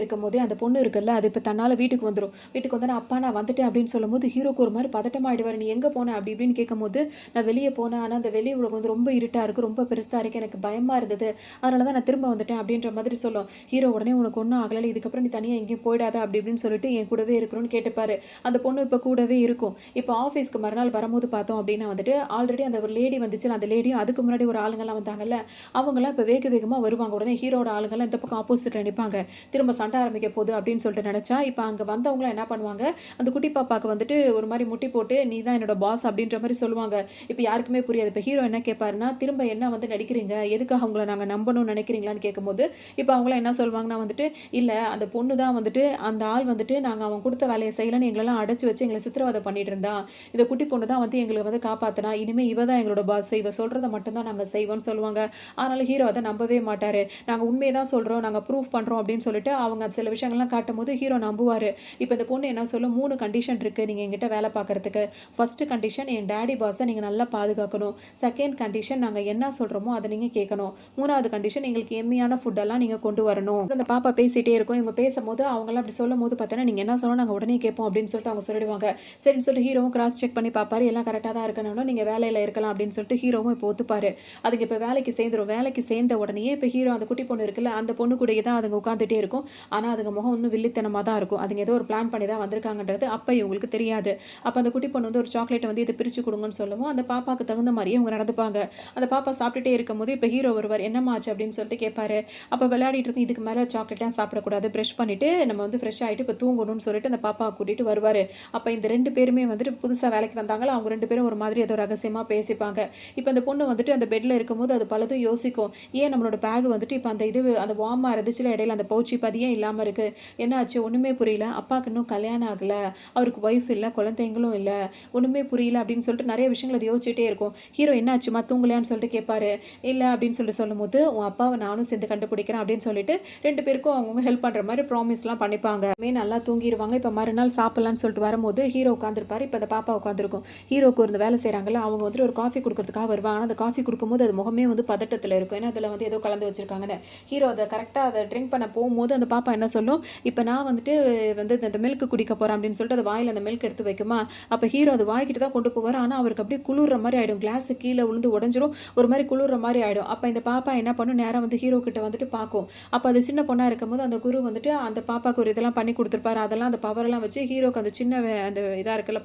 Speaker 1: இருக்கும்போதே அந்த பொண்ணு இருக்குல்ல அது இப்போ தன்னால் வீட்டுக்கு வந்துடும். வீட்டுக்கு வந்தோடனே அப்பா நான் வந்துட்டேன் அப்படின்னு சொல்லும்போது ஹீரோக்கு ஒரு மாதிரி பதட்டமாயிடுவார். நீ எங்கே போன அப்படி இப்படின்னு கேட்கும்போது நான் வெளியே போனேன், ஆனால் அந்த வெளி உலகம் வந்து ரொம்ப இருட்டாக இருக்குது, ரொம்ப பெருசாக இருக்குது, எனக்கு பயமாக இருந்தது, அதனால தான் நான் திரும்ப வந்துட்டேன் அப்படின்ற மாதிரி சொல்லும். ஹீரோ உடனே உனக்கு ஒன்றும் ஆகலை, இதுக்கப்புறம் நீ தனியாக எங்கேயும் போயிடாத அப்படி இப்படின்னு சொல்லிட்டு என் கூடவே இருக்கணும்னு கேட்டுப்பாரு. அந்த பொண்ணு இப்போ கூடவே இருக்கும். இப்போ ஆஃபீஸ்க்கு மறுநாள் வரும்போது பார்த்தோம் அப்படின்னா வந்துட்டு ஆல்ரெடி அந்த ஒரு லேடி வந்துச்சு. அந்த லேடியும் அதுக்கு முன்னாடி ஒரு ஆளுங்கெல்லாம் வந்தாங்கல்ல, அவங்கெல்லாம் இப்போ வேக வேகமாக வருவாங்க. உடனே ஹீரோட ஆளுங்கெல்லாம் இந்த பக்கம் ஆப்போசிட்டில் நிற்பாங்க. திரும்ப சண்டை ஆரம்பிக்க போகுது அப்படின்னு சொல்லிட்டு நினச்சா, இப்போ அங்கே வந்தவங்களாம் என்ன பண்ணுவாங்க, அந்த குட்டி பாப்பாவுக்கு வந்துட்டு ஒரு மாதிரி முட்டி போட்டு நீ தான் என்னோட பாஸ் அப்படின்ற மாதிரி சொல்லுவாங்க. இப்போ யாருக்குமே புரியாது. இப்போ ஹீரோ என்ன கேட்பாருன்னா, திரும்ப என்ன வந்து நடிக்கிறீங்க, எதுக்காக அவங்கள நாங்கள் நம்பணும்னு நினைக்கிறீங்களான்னு கேட்கும்போது, இப்போ அவங்களாம் என்ன சொல்லுவாங்கன்னா வந்துட்டு, இல்லை அந்த பொண்ணு தான் வந்துட்டு அந்த ஆள் வந்துட்டு நாங்கள் அவன் கொடுத்த வேலையை செய்யலைன்னு எங்களெல்லாம் அடைச்சி வச்சு எங்களை சித்திரவதை பண்ணிட்டு இருந்தா, இந்த குட்டி பொண்ணு தான் வந்து எங்களை வந்து காப்பாற்றினா, இனிமேல் இவ தான் எங்களோட பாஸ், இவ சொல்கிறத மட்டும்தான் நாங்கள் செய்வோம்னு சொல்லுவாங்க. அதனால ஹீரோ அதை நம்பவே மாட்டார். நாங்கள் உண்மையை தான் சொல்கிறோம், நாங்கள் ப்ரூஃப் பண்ணுறோம் அப்படின்னு சொல்லிட்டு அவங்க சில விஷயங்கள்லாம் காட்டும் போது ஹீரோ நம்புவார். இப்போ இந்த பொண்ணு என்ன சொல்லும், 3 கண்டிஷன் இருக்குது நீங்கள் எங்கிட்ட வேலை பார்க்குறதுக்கு. ஃபர்ஸ்ட் கண்டிஷன் என் டேடி பாஸை நீங்கள் நல்லா பாதுகாக்கணும். செகண்ட் கண்டிஷன் நாங்கள் என்ன சொல்கிறோமோ அதை நீங்கள் கேட்கணும். 3வது கண்டிஷன் எங்களுக்கு எம்மியான ஃபுட்டெல்லாம் நீங்கள் கொண்டு வரணும். அந்த பாப்பா பேசிகிட்டே இருக்கும். இவங்க பேசும்போது அவங்களாம் அப்படி சொல்லும் போது பார்த்தோன்னா நீங்கள் என்ன சொன்னால் நாங்கள் உடனே கேட்போம் அப்படின்னு சொல்லிட்டு அவங்க சொல்லிடுவாங்க. சரின்னு சொல்லிட்டு ஹீரோவும் கிராஸ் செக் பண்ணி பார்ப்பாரு, எல்லாம் கரெக்டாக தான் இருக்கணும், நீங்கள் வேலையில் இருக்கலாம் அப்படின்னு சொல்லிட்டு ஹீரோவும் இப்போ ஒத்துப்பாரு. அதுக்கு இப்போ வேலைக்கு சேர்ந்துடும். வேலைக்கு சேர்ந்த உடனே இப்போ ஹீரோ அந்த குட்டி பொண்ணு இருக்குல்ல, அந்த பொண்ணு கூடயே தான் அதுங்க உட்காந்துட்டே இருக்கும். ஆனால் அதுங்க முகம் இன்னும் வில்லித்தனமாக தான் இருக்கும். அதுங்க ஏதோ ஒரு பிளான் பண்ணி தான் வந்திருக்காங்கன்றது அப்போ இவங்களுக்கு தெரியாது. அப்போ அந்த குட்டி பொண்ணு வந்து ஒரு சாக்லேட்டை வந்து இதை பிரித்து கொடுங்கன்னு சொல்லுவோம். அந்த பாப்பாவுக்கு தகுந்த மாதிரியே அவங்க நடந்துப்பாங்க. அந்த பாப்பா சாப்பிட்டுட்டே இருக்கும்போது இப்போ ஹீரோ வருவார். என்னம்மா ஆச்சு அப்படின்னு சொல்லிட்டு கேட்பாரு. அப்போ விளையாடிட்டு இருக்கும், இதுக்கு மேலே சாக்லேட்டாக சாப்பிடக்கூடாது, ப்ரெஷ் பண்ணிவிட்டு நம்ம வந்து ஃப்ரெஷ் ஆகிட்டு இப்போ தூங்கணும்னு சொல்லிட்டு அந்த பாப்பாவை கூட்டிகிட்டு வருவார். அப்போ இந்த 2 பேருமே வந்துட்டு புதுசாக வேலைக்கு வந்தாங்களோ அவங்க 2 பேரும் ஒரு மாதிரி ஏதோ ரகசியமாக பேசிப்பாங்க. இப்போ அந்த பொண்ணு வந்துட்டு அந்த பெட்டில் இருக்கும்போது அது பலதும் யோசிக்கும். ஏன் நம்மளோட பேக் வந்துட்டு இப்போ அந்த இது அந்த வார்மாக இருந்துச்சுல இடையில அந்த பவுச்சி பதியே இல்லாமல் இருக்குது, என்ன ஆச்சு ஒன்றுமே புரியல, அப்பாவுக்கு இன்னும் கல்யாணம் ஆகலை, அவருக்கு ஒய்ஃப் இல்லை, குழந்தைங்களும் இல்லை, ஒன்றுமே புரியல அப்படின்னு சொல்லிட்டு நிறைய விஷயங்கள் அது யோசிச்சுட்டே இருக்கும். ஹீரோ என்ன ஆச்சுமா தூங்கலையான்னு சொல்லிட்டு கேட்பாரு. இல்லை அப்படின்னு சொல்லும்போது உன் அப்பாவை நானும் சேர்ந்து கண்டுபிடிக்கிறேன் அப்படின்னு சொல்லிட்டு 2 பேருக்கும் அவங்கவுங்க ஹெல்ப் பண்ணுற மாதிரி ப்ராமிஸ்லாம் பண்ணிப்பாங்க. நல்லா தூங்கிடுவாங்க. இப்போ மறுநாள் சாப்பிட்லான்னு சொல்லிட்டு வரும்போது ஹீரோ உட்காந்துருப்பாரு. இப்போ அந்த பாப்பா உட்காந்துருக்கும். ஹீரோக்கு ஒரு வேலை செய்கிறாங்கல்ல, அவங்க வந்துட்டு ஒரு காஃபி கொடுக்கறதுக்காக வருவாங்க. ஆனால் அந்த காஃபி கொடுக்கும்போது அது முகமே வந்து பதட்டத்தில் இருக்கும். ஏன்னா அதில் வந்து ஏதோ கலந்து வச்சிருக்காங்கன்னு. ஹீரோ அதை கரெக்டாக அதை ட்ரிங்க் பண்ண போகும்போது அந்த பாப்பா என்ன சொல்லும், இப்போ நான் வந்துட்டு இந்த மில்க் குடிக்க போகிறேன் அப்படின்னு சொல்லிட்டு அது வாயில் அந்த மில்க் எடுத்து வைக்குமா. அப்போ ஹீரோ அது வாய்க்கிட்டு தான் கொண்டு போவார். ஆனால் அவருக்கு அப்படியே குளிர்ற மாதிரி ஆகிடும். கிளாஸு கீழே விழுந்து உடஞ்சிரும், ஒரு மாதிரி குளிர்ற மாதிரி ஆகிடும். அப்போ இந்த பாப்பா என்ன பண்ணும், நேராக வந்து ஹீரோ கிட்ட வந்துட்டு பார்க்கும். அப்போ அது சின்ன பொண்ணாக இருக்கும்போது அந்த குரு வந்துட்டு அந்த பாப்பாவுக்கு ஒரு இதெல்லாம் பண்ணி கொடுத்துருப்பாரு. அதெல்லாம் அந்த பவரெல்லாம் வச்சு ஹீரோக்கு அந்த சின்ன அந்த இதாக இருக்குல்ல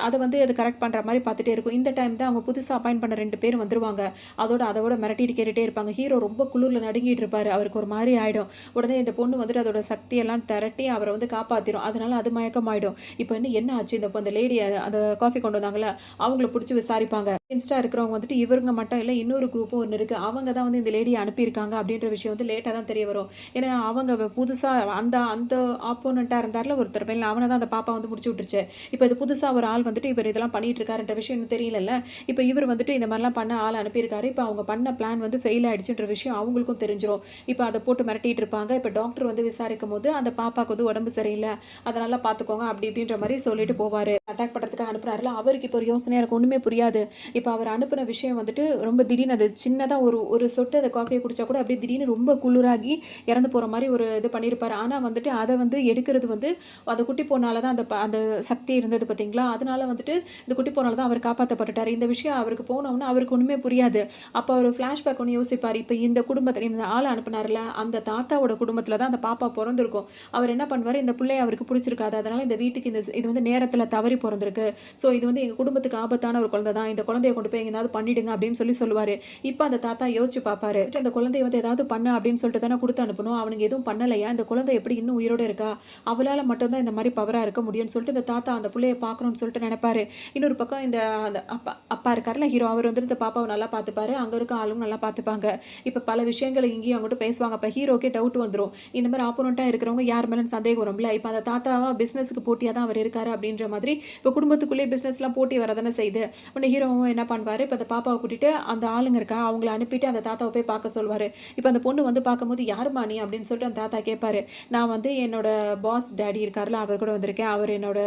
Speaker 1: அதை வந்து அது கரெக்ட் பண்ணுற மாதிரி பார்த்துட்டே இருக்கும். இந்த டைம் தான் அவங்க புதுசாக அப்பாயிண்ட் பண்ண 2 பேர் வந்துருவாங்க. அதோட மிரட்டிட்டு கேட்டுகிட்டே இருப்பாங்க. ஹீரோ ரொம்ப குளிரில் நடுங்கிட்டு இருப்பார். அவருக்கு ஒரு மாதிரி ஆகிடும். உடனே இந்த பொண்ணு வந்துட்டு அதோட சக்தியெல்லாம் திரட்டி அவரை வந்து காப்பாற்றிடும். அதனால அது மயக்கம் ஆகிடும். இப்போ என்ன ஆச்சு, இந்த லேடி அந்த காஃபி கொண்டு வந்தாங்களா அவங்கள பிடிச்சி விசாரிப்பாங்க. இன்ஸ்டா இருக்கிறவங்க வந்துட்டு இவங்க மட்டும் இல்லை, இன்னொரு குரூப்பும் ஒன்று இருக்குது, அவங்க தான் வந்து இந்த லேடியை அனுப்பியிருக்காங்க அப்படின்ற விஷயம் வந்து லேட்டாக தான் தெரிய வரும். ஏன்னா அவங்க புதுசாக அந்த அந்த ஆப்போனண்ட்டாக இருந்தார்ல ஒருத்தர் பையன், அவனை தான் அந்த பாப்பா வந்து முடிச்சு விட்டுருச்சு. இப்போ இது புதுசாக ஒரு ஆள் வந்துட்டு இவர் இதெல்லாம் பண்ணிட்டு இருக்காருன்ற விஷயம் இன்னும் தெரியலல்ல. இப்போ இவர் வந்துட்டு இந்த மாதிரிலாம் பண்ண ஆள் அனுப்பியிருக்காரு. இப்போ அவங்க பண்ண பிளான் வந்து ஃபெயில் ஆயிடுச்சுன்ற விஷயம் அவங்களுக்கும் தெரிஞ்சிடும். இப்போ அதை போட்டு மிரட்டிட்டு இருப்பாங்க. இப்போ டாக்டர் வந்து விசாரிக்கும் போது அந்த பாப்பாவுக்கு வந்து உடம்பு சரியில்லை, அதனால பார்த்துக்கோங்க அப்படி இப்படின்ற மாதிரி சொல்லிட்டு போவார். அட்டாக் பண்ணுறதுக்காக அனுப்புறாருல, அவருக்கு இப்போ ஒரு யோசனையாக இருக்கும், ஒன்றுமே புரியாது. இப்போ அவர் அனுப்பின விஷயம் வந்துட்டு ரொம்ப திடீர்னு அது சின்னதாக ஒரு சொட்டு அந்த காஃபியை குடித்தா கூட அப்படியே திடீர்னு ரொம்ப குளிராகி இறந்து போகிற மாதிரி ஒரு இது பண்ணியிருப்பார். ஆனால் வந்துட்டு அதை வந்து எடுக்கிறது வந்து அந்த குட்டி பொண்ணால தான் அந்த சக்தி இருந்தது பார்த்தீங்களா, அதனால வந்துட்டு இந்த குட்டி பொண்ணால தான் அவர் காப்பாற்றப்பட்டுட்டார். இந்த விஷயம் அவருக்கு போனோம்னா அவருக்கு ஒன்றுமே புரியாது. அப்போ அவர் ஃப்ளாஷ்பேக் ஒன்று யோசிப்பார். இப்போ இந்த குடும்பத்தில் இந்த ஆளை அனுப்பினார்ல, அந்த தாத்தாவோட குடும்பத்தில் தான் அந்த பாப்பா பிறந்திருக்கும். அவர் என்ன பண்ணுவார், இந்த பிள்ளையை அவருக்கு பிடிச்சிருக்காது, அதனால் இந்த வீட்டுக்கு இது வந்து நேரத்தில் தவறி பிறந்திருக்கு, ஸோ இது வந்து எங்கள் குடும்பத்துக்கு ஆபத்தான ஒரு குழந்தை தான், இந்த குழந்தைய கொண்டு போய் எங்கேயாவது பண்ணிடுங்க அப்படின்னு சொல்லுவார். இப்போ அந்த தாத்தா யோசிச்சு பார்ப்பாரு, அந்த குழந்தைய வந்து ஏதாவது பண்ண அப்படின்னு சொல்லிட்டு தானே கொடுத்து அனுப்பணும், அவனுக்கு எதுவும் பண்ணலையா, இந்த குழந்தை எப்படி இன்னும் உயிரோடு இருக்கா, அவளால் மட்டும்தான் இந்த மாதிரி பவராக இருக்க முடியும்னு சொல்லிட்டு இந்த தாத்தா அந்த பிள்ளையை பார்க்கணும்னு சொல்லிட்டு நினைப்பாரு. இன்னொரு பக்கம் இந்த அப்பா இருக்காருல ஹீரோ, அவர் வந்துட்டு இந்த பாப்பாவை நல்லா பார்த்துப்பாரு, அங்கே இருக்க ஆளும் நல்லா பார்த்துப்பாங்க. இப்போ பல விஷயங்கள் இங்கேயும் அங்கிட்ட பேசுவாங்க. அப்போ ஹீரோக்கே டவுட் வந்துடும், இந்த மாதிரி ஆப்போனண்ட்டாக இருக்கிறவங்க யார் மேலே சந்தேகம் வரும்ல. இப்போ அந்த தாத்தாவா பிஸ்னஸுக்கு போட்டியாக தான் அவர் இருக்காரு அப்படின்ற மாதிரி இப்போ குடும்பத்துக்குள்ளேயே பிஸ்னஸ்லாம் போட்டி வரதானே செய்யுது. உடனே ஹீரோவும் என்ன பண்ணுவார், இப்போ அந்த பாப்பாவை கூட்டிட்டு அந்த ஆளுங்க இருக்கா அவங்கள அனுப்பிட்டு அந்த தாத்தாவை போய் பார்க்க சொல்வார். இப்போ அந்த பொண்ணு வந்து பார்க்கும்போது யாருமா நீ அப்படின்னு சொல்லிட்டு அந்த தாத்தா கேட்பாரு. நான் வந்து என்னோட பாஸ் டேடி இருக்காருல அவர் கூட வந்திருக்கேன், அவர் என்னோட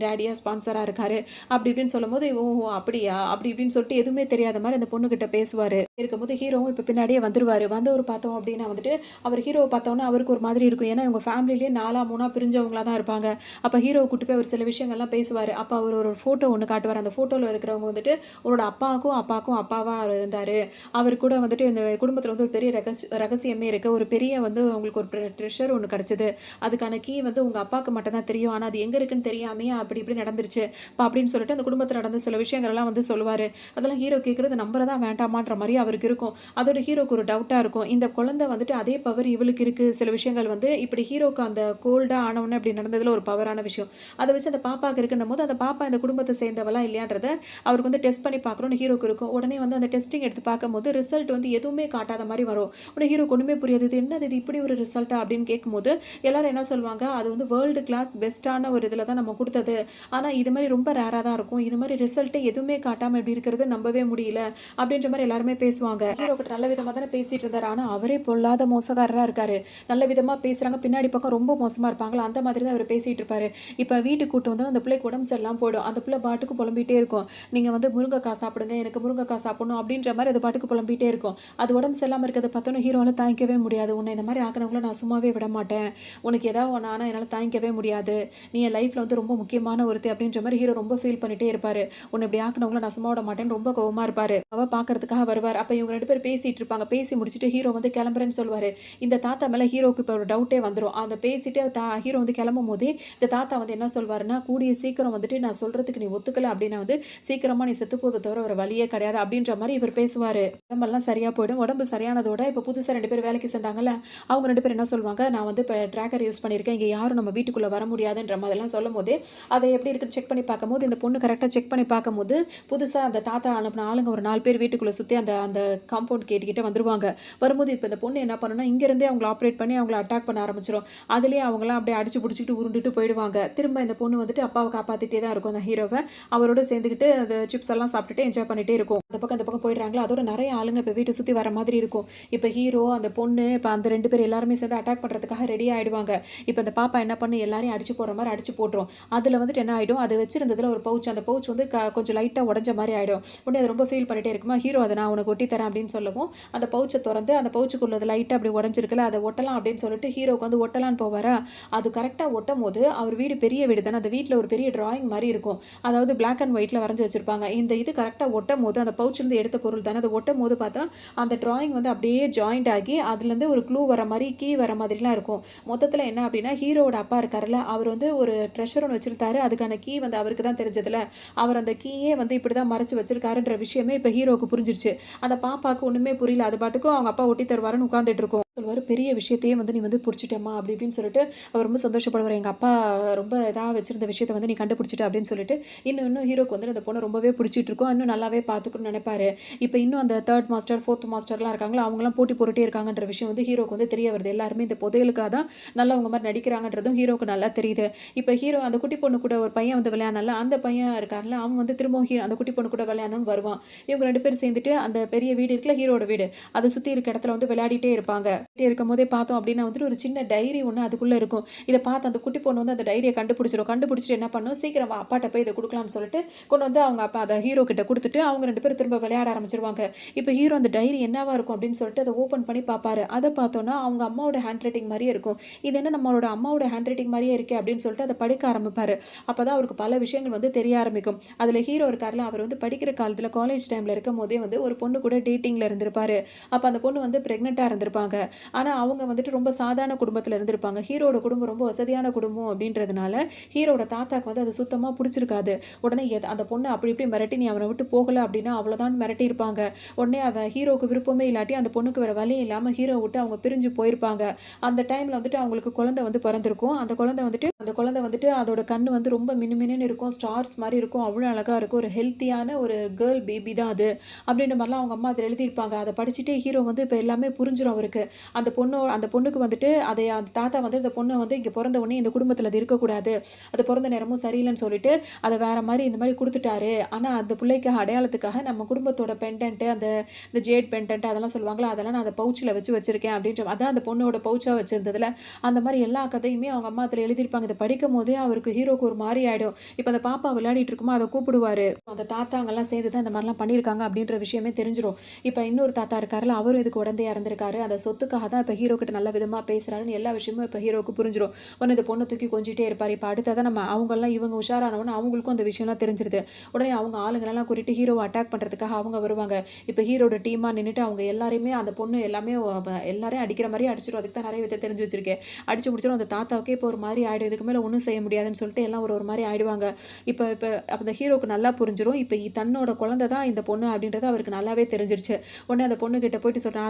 Speaker 1: டேடியாக ஸ்பான்சராக இருக்காரு அப்படி இப்படின்னு சொல்லும்போது, ஓஹோ அப்படியா அப்படி இப்படின்னு சொல்லிட்டு எதுவுமே தெரியாத மாதிரி அந்த பொண்ணுகிட்ட பேசுவார். இருக்கும்போது ஹீரோவும் இப்போ பின்னாடியே வந்துருவார். வந்தவர் பார்த்தோம் அப்படின்னா வந்துட்டு அவர் ஹீரோவை பார்த்தோன்னா அவருக்கு ஒரு மாதிரி இருக்கும். ஏன்னா இவங்க ஃபேமிலிலேயே 4ஆ 3ஆ பிரிஞ்சவங்களா தான் இருப்பாங்க. அப்ப ஹீரோவ கூட்டு போய் ஒரு சில விஷயங்கள்லாம் பேசுவாரு. அப்ப அவரு ஒரு ஃபோட்டோ ஒண்ணு காட்டுவாரு. அந்த ஃபோட்டோல இருக்கிறவங்க வந்துட்டு உன்னோட அப்பாவுக்கும் அப்பாவா அவரு இருந்தாரு. அவரு கூட வந்துட்டு இந்த குடும்பத்தில வந்து ஒரு பெரிய ரகசியமே இருக்கு. ஒரு பெரிய வந்து உங்களுக்கு ஒரு ட்ரெஷர் ஒண்ணு கிடைச்சது. அதுக்கான கீ வந்து உங்க அப்பாக்கு மட்டும் தான் தெரியும். ஆனா அது எங்க இருக்குன்னு தெரியாமயே அப்படி இப்படி நடந்துருச்சு. அப்படின்னு சொல்லிட்டு அந்த குடும்பத்தில நடந்த சில விஷயங்கள்லாம் வந்து சொல்லுவாரு. அதெல்லாம் ஹீரோ கேட்கறது நம்புறதா வேண்டாமான்ற மாரி அவருக்கு இருக்கும். அதோட ஹீரோக்கு ஒரு டவுட்டா இருக்கும். இந்த குழந்தை வந்துட்டு அதே பவர் இவளுக்கு இருக்கு. சில விஷயங்கள் வந்து இப்படி ஹீரோக்கு அந்த கோல்டா ஆனவுனே அப்படி நடந்ததுல ஒரு பவரான விஷயம். அத வச்சு அந்த பாப்பாக்கு இருக்குன்னும்போது, அந்த பாப்பா இந்த குடும்பத்த சேர்ந்தவளா இல்லையான்றத அவருக்கு வந்து டெஸ்ட் பண்ணி பார்க்கணும்னு ஹீரோக்கு இருக்கும். உடனே வந்து அந்த டெஸ்டிங் எடுத்து பார்க்கும்போது, ரிசல்ட் வந்து எதுவுமே காட்டாத மாரி வரும். உடனே ஹீரோக்கு ஒண்ணுமே புரியாது. இது என்னது இது இப்படி ஒரு ரிசல்ட்டா அப்படின்னு கேட்கும்போது, எல்லாரும் என்ன சொல்வாங்க, அது வந்து வேர்ல்டு கிளாஸ் பெஸ்ட்டான ஒரு இதில தான் நம்ம குடுத்தது. ஆனா இது மாரி ரொம்ப ரேரா தான் இருக்கும். இது மாரி ரிசல்ட்டே எதுவுமே காட்டாம இப்படி இருக்கிறது நம்பவே முடியல. அப்படின்ற மாரி எல்லாருமே பேசுவாங்க. ஹீரோ கிட்ட நல்ல விதமா தானே பேசிட்டு இருந்தாரு. ஆனா அவரே பொல்லாத மோசக்காரரா இருக்காரு. நல்ல விதமா பேசுறாங்க. பின்னாடி பக்கம் ரொம்ப மோசமா இருப்பாங்கல்ல, அந்த மாதிரி தான் அவரு பேசிட்டு இருப்பாரு. இப்ப வீட்டுக்கு கூட்டு வந்தோனே அந்த பிள்ளைக்கு உடம்பு சரியில்லாம போயிடும். அந்த பிள்ளை பாட்டுக்கு புலம்பிட்டே இருக்கும். நீங்க வந்து முருங்கக்கா சாப்பிடுங்க. எனக்கு முருங்கக்கா சாப்பிடணும் அப்படின்ற மாரி அது பாட்டுக்கு புலம்பிட்டே இருக்கும். அது உடம்பு சரியில்லாம இருக்கிறத பார்த்தோனே ஹீரோவால தாங்கிக்கவே முடியாது. உன்னை இந்த மாரி ஆக்குனவங்கள நான் சும்மாவே விட மாட்டேன். உனக்கு ஏதாவது ஒண்ணு ஆனா என்னால தாங்கிக்கவே முடியாது. நீ என் லைஃப்ல வந்து ரொம்ப முக்கியமான ஒருத்தி அப்படின்ற மாரி ஹீரோ ரொம்ப ஃபீல் பண்ணிட்டே இருப்பாரு. உன்னை இப்படி ஆக்குனவங்கள நான் சும்மா விட மாட்டேன்னு ரொம்ப கோவமா இருப்பாரு. அவ பார்க்கறதுக்காக வருவார். அப்ப இவங்க 2 பேரும் பேசிட்டு இருப்பாங்க. பேசி முடிச்சுட்டு ஹீரோ வந்து கிளம்புறேன்னு சொல்லுவாரு. இந்த தாத்தா மேல ஹீரோக்கு இப்ப ஒரு டவுட்டே வந்துரும். அந்த பேசிட்டு ஹீரோ வந்து கிளம்பும்போதே, இந்த தாத்தா வந்து என்ன சொல்வாருன்னா, "கூடிய சீக்கிரம் வந்துட்டு நான் சொல்றதுக்கு நீ ஒத்துக்கல அப்டின்னா வந்து, சீக்கிரமா நீ செத்து போறத தவிர வேற வழியே கிடையாது." அப்டின்ற மாரி இவர் பேசுவாரு. உடம்பெல்லாம் சரியா போயிடும். உடம்பு சரியானதோட, இப்ப புதுசா 2 பேரும் வேலைக்கு சேர்ந்தாங்கல்ல, அவங்க 2 பேரும் என்ன சொல்வாங்க, "நான் வந்து இப்ப ட்ராக்கர் யூஸ் பண்ணியிருக்கேன். இங்க யாரும் நம்ம வீட்டுக்குள்ள வர முடியாதுன்ற" மாதிரிலாம் சொல்லும்போதே, அது எப்டி இருக்குன்னு செக் பண்ணி பார்க்கும்போது, இந்த பொண்ணு கரெக்ட்டா செக் பண்ணி பார்க்கும்போது, புதுசா அந்த தாத்தா அனுப்புன ஆளுங்க ஒரு 4 பேர் வீட்டுக்குள்ள சுத்தி அந்த அந்த காம்பவுண்ட் கேட் கிட்ட வந்துருவாங்க. வரும்போது இப்ப இந்த பொண்ணு என்ன பண்ணும்னா, இங்க இருந்தே அவங்கள ஆப்பரேட் பண்ணி அவங்கள அட்டாக் பண்ண ஆரம்பிச்சுரும். அதிலேயே அவங்கலாம் அப்படியே அடிச்சு புடிச்சுட்டு உருண்டுட்டு போயிடுவாங்க. திரும்ப இந்த பொண்ணு வந்துட்டு அப்பாவ காப்பாத்திட்டே தான் இருக்கும் அந்த ஹீரோவ. அவரோட சேர்ந்துக்கிட்டு அந்த சிப்ஸ் எல்லாம் சாப்பிட்டுட்டு என்ஜாய் பண்ணிட்டே இருக்கும். அந்த பக்கம் போயிடுறாங்களா, அதோட நெறைய ஆளுங்க இப்ப வீட்ட சுத்தி வர மாதிரி இருக்கும். இப்ப ஹீரோ, அந்த பொண்ணு, இப்ப அந்த 2 பேர் எல்லாருமே சேர்ந்து அட்டாக் பண்றதுக்காக ரெடி ஆயிடுவாங்க. இப்ப இந்த பாப்பா என்ன பண்ணு, எல்லாரையும் அடிச்சு போடுற மாரி அடிச்சு போட்டுரும். அதுல வந்துட்டு என்ன ஆயிடும், அது வச்சிருந்ததுல ஒரு பவுச், அந்த பவுச் வந்து கொஞ்சம் லைட்டா உடைஞ்ச மாரி ஆயிடும். உடனே அது ரொம்ப ஃபீல் பண்ணிட்டே இருக்குமா, ஹீரோ அத நான் உனக்கு ஒட்டி தரேன் அப்படின்னு சொல்லவும், அந்த பவுச்ச தொறந்து அந்த பவுச்சுக்குள்ளது லைட்டா அப்படி உடைஞ்சிருக்குல்ல, அத ஒட்டலாம் அப்படின்னு சொல்லிட்டு ஹீரோக்கு வந்து ஒட்டலான்னு போவாரா, அது கரெக்ட்டா ஒட்டும்போது, அவர் வீடு பெரிய வீடு தானே, அந்த வீட்ல ஒரு பெரிய டிராயிங் மாரி இருக்கும். அதாவது பிளாக் அண்ட் ஒயிட்ல வரைஞ்சு வச்சிருப்பாங்க. இந்த இது கரெக்ட்டா ஒட்டும்போது, அந்த பவுச்லேருந்து எடுத்த பொருள் தானே, அது ஒட்டும்போது பார்த்தா, அந்த டிராயிங் வந்து அப்படியே ஜாயிண்ட் ஆகி, அதுலேருந்து ஒரு க்ளூ வர மாரி, கீ வர மாதிரிலாம் இருக்கும். மொத்தத்தில என்ன அப்படின்னா, ஹீரோவோட அப்பா இருக்கார்ல, அவர் வந்து ஒரு ட்ரெஷர் ஒண்ணு வச்சிருந்தாரு. அதுக்கான கீ வந்து அவருக்கு தான் தெரிஞ்சதுல, அவர் அந்த கீயே வந்து இப்படி தான் மறைச்சு வச்சிருக்காருன்ற விஷயமே இப்ப ஹீரோவுக்கு புரிஞ்சிருச்சு. அந்த பாப்பாவுக்கு ஒண்ணுமே புரியல. அது பாட்டுக்கும் அவங்க அப்பா ஒட்டி தருவாருன்னு உட்கார்ந்துட்டு இருக்கும். சொல்லுவாரு, "பெரிய விஷயத்தையே வந்து நீ வந்து புடிச்சுட்டம்மா" அப்படி இப்படின்னு சொல்லிட்டு அவர் ரொம்ப சந்தோஷப்படுவாரு. எங்க அப்பா ரொம்ப இதா வச்சிருந்த விஷயத்த வந்து நீ கண்டுபிடிச்சுட்ட அப்படின்னு சொல்லிட்டு, இன்னும் ஹீரோக்கு வந்து அந்த பொண்ண ரொம்பவே புடிச்சிட்டு இருக்கும். இன்னும் நல்லாவே பார்த்துக்கணும்னு நெனைப்பாரு. இப்ப இன்னும் அந்த 3 மாஸ்டர், 4த் மாஸ்டர்லாம் இருக்காங்கல்ல, அவங்கலாம் போட்டி போட்டுட்டே இருக்காங்கன்ற விஷயம் வந்து ஹீரோக்கு வந்து தெரிய வருது. எல்லாருமே இந்த புதையலுக்காக தான் நல்லவங்க மாரி நடிக்கிறாங்கன்றதும் ஹீரோக்கு நல்லா தெரியுது. இப்ப ஹீரோ அந்த குட்டி பொண்ணு கூட ஒரு பையன் வந்து விளையாடுனான்ல, அந்த பையன் இருக்கான்ல, அவன் வந்து திரும்பவும் அந்த குட்டி பொண்ணு கூட விளையாடணும்னு வருவான். இவங்க 2 பேரும் சேர்ந்துட்டு அந்த பெரிய வீடு இருக்குல்ல, ஹீரோவோட வீடு. அத சுத்தி இருக்க இடத்துல வந்து விளையாடிட்டே இருப்பாங்க. இருக்கும்போதே பார்த்தோம் அப்டின்னா வந்துட்டு ஒரு சின்ன டைரி ஒண்ணு அதுக்குள்ள இருக்கும். இத பார்த்து அந்த குட்டி பொண்ணு வந்து அந்த டைரிய கண்டுபிடிச்சிரும். கண்டுபிடிச்சுட்டு என்ன பண்ணும், "சீக்கிரம் வா அப்பாட்ட போய் இத குடுக்கலாம்னு" சொல்லிட்டு கொண்டு வந்து அவங்க அப்பா அத ஹீரோ கிட்ட குடுத்துட்டு அவங்க 2 பேரும் திரும்ப விளையாட ஆரம்பிச்சுருவாங்க. இப்ப ஹீரோ அந்த டைரி என்னவா இருக்கும் அப்டின்னு சொல்லிட்டு அத ஓப்பன் பண்ணி பார்ப்பாரு. அத பார்த்தோம்னா அவங்க அம்மாவோட ஹேண்ட் ரைட்டிங் மாரியே இருக்கும். இது என்ன நம்மளோட அம்மாவோட ஹேண்ட் ரைட்டிங் மாரியே இருக்கே அப்டின்னு சொல்லிட்டு அத படிக்க ஆரம்பிப்பாரு. அப்பதான் அவருக்கு பல விஷயங்கள் வந்து தெரிய ஆரம்பிக்கும். அதுல ஹீரோ இருக்கார்ல, அவர் வந்து படிக்கிற காலத்துல காலேஜ் டைம்ல இருக்கும்போதே வந்து ஒரு பொண்ணு கூட டேட்டிங்ல இருந்திருப்பாரு. அப்ப அந்த பொண்ணு வந்து பிரெக்னன்ட்டா இருந்திருப்பாங்க. ஆனா, அவங்க வந்துட்டு ரொம்ப சாதாரண குடும்பத்தில இருந்திருப்பாங்க. ஹீரோவோட குடும்பம் ரொம்ப வசதியான குடும்பம் அப்படின்றதுனால, ஹீரோவோட தாத்தாக்கு வந்து அது சுத்தமா புடிச்சிருக்காது. உடனே அந்த பொண்ண அப்படி இப்படி மிரட்டி, "நீ அவன விட்டு போகல அப்படின்னா அவ்வளோதான்னு" மிரட்டியிருப்பாங்க. உடனே ஹீரோவுக்கு விருப்பமே இல்லாட்டி, அந்த பொண்ணுக்கு வேற வழி இல்லாம ஹீரோவ விட்டு அவங்க பிரிஞ்சு போயிருப்பாங்க. அந்த டைம்ல வந்துட்டு அவங்களுக்கு குழந்தை வந்து பிறந்திருக்கும். அந்த குழந்தை வந்துட்டு அதோட கண்ணு வந்து ரொம்ப மினுமினுன்னு இருக்கும். ஸ்டார்ஸ் மாரி இருக்கும். அவ்வளோ அழகா இருக்கும். ஒரு ஹெல்த்தியான ஒரு கேர்ள் பேபி தான் அது. அப்படின்ற மாரிலாம் அவங்க அம்மா அதில எழுதியிருப்பாங்க. அத படிச்சுட்டு ஹீரோ வந்து இப்ப எல்லாமே புரிஞ்சிரும் அவருக்கு. அந்த பொண்ணுக்கு வந்துட்டு அந்த தாத்தா வந்து இந்த பொண்ண வந்து இங்க பொறந்த உடனே இந்த குடும்பத்தில அது இருக்கக்கூடாது. அது பொறந்த நேரமும் சரியில்லன்னு சொல்லிட்டு, அத வேற மாரி இந்த மாரி குடுத்துட்டாரு. ஆனா அந்த புள்ளைக்கு அடையாளத்துக்காக நம்ம குடும்பத்தோட பெண்டன்ட் இந்த ஜேட் பெண்டன்ட் அதெல்லாம் சொல்லுவாங்கல்ல, அதெல்லாம் நான் அந்த பவுச்ல வச்சிருக்கேன் அப்படின்ற அதான் அந்த பொண்ணோட பவுச்சா வச்சிருந்ததுல, அந்த மாரி எல்லா கதையுமே அவங்க அம்மா அதில எழுதியிருப்பாங்க. இத படிக்கும்போதே அவருக்கு ஹீரோக்கு ஒரு மாரி ஆயிடும். இப்ப அந்த பாப்பா விளையாடிட்டு இருக்கும்போது அத கூப்பிடுவாரு. அந்த தாத்தாங்கலாம் சேர்ந்து தான் இந்த மாரிலாம் பண்ணியிருக்காங்க அப்படின்ற விஷயமே தெரிஞ்சிரும். இப்ப இன்னொரு தாத்தா இருக்காருல்ல, அவரும் இதுக்கு உடந்தையா இருந்திருக்காரு. அந்த சொத்துக்காக அதுக்காக தான் இப்போ ஹீரோ கிட்ட நல்ல விதமாக பேசுகிறாருன்னு எல்லா விஷயமும் இப்போ ஹீரோவுக்கு புரிஞ்சிடும். உடனே இந்த பொண்ணை தூக்கி கொஞ்சிட்டே இருப்பார். இப்போ அடுத்ததான் நம்ம அவங்கெல்லாம் இவங்க உஷாரானவொன்னே அவங்களுக்கும் அந்த விஷயம்லாம் தெரிஞ்சிருது. உடனே அவங்க ஆளுங்களெல்லாம் கூட்டிட்டு ஹீரோவை அட்டாக் பண்ணுறதுக்காக அவங்க வருவாங்க. இப்போ ஹீரோட டீமாக நின்றுட்டு அவங்க எல்லாரையுமே அந்த பொண்ணு எல்லாமே எல்லாரையும் அடிக்கிற மாதிரி அடிச்சிடும். அதுக்கு தான் நிறைய வித்தை தெரிஞ்சு வச்சிருக்கேன். அடிச்சு முடிச்சிடும். அந்த தாத்தாவுக்கே இப்போ ஒரு மாதிரி ஆகிடும். இதுக்கு மேலே ஒன்றும் செய்ய முடியாதுன்னு சொல்லிட்டு எல்லாம் ஒரு ஒரு மாதிரி ஆயிடுவாங்க. இப்போ இப்போ அப்போ அந்த ஹீரோவுக்கு நல்லா புரிஞ்சிடும். இப்போ தன்னோட குழந்தை தான் இந்த பொண்ணு அப்படின்றது அவருக்கு நல்லாவே தெரிஞ்சிருச்சு. உடனே அந்த பொண்ணு கிட்ட போயிட்டு சொல்கிறேன்,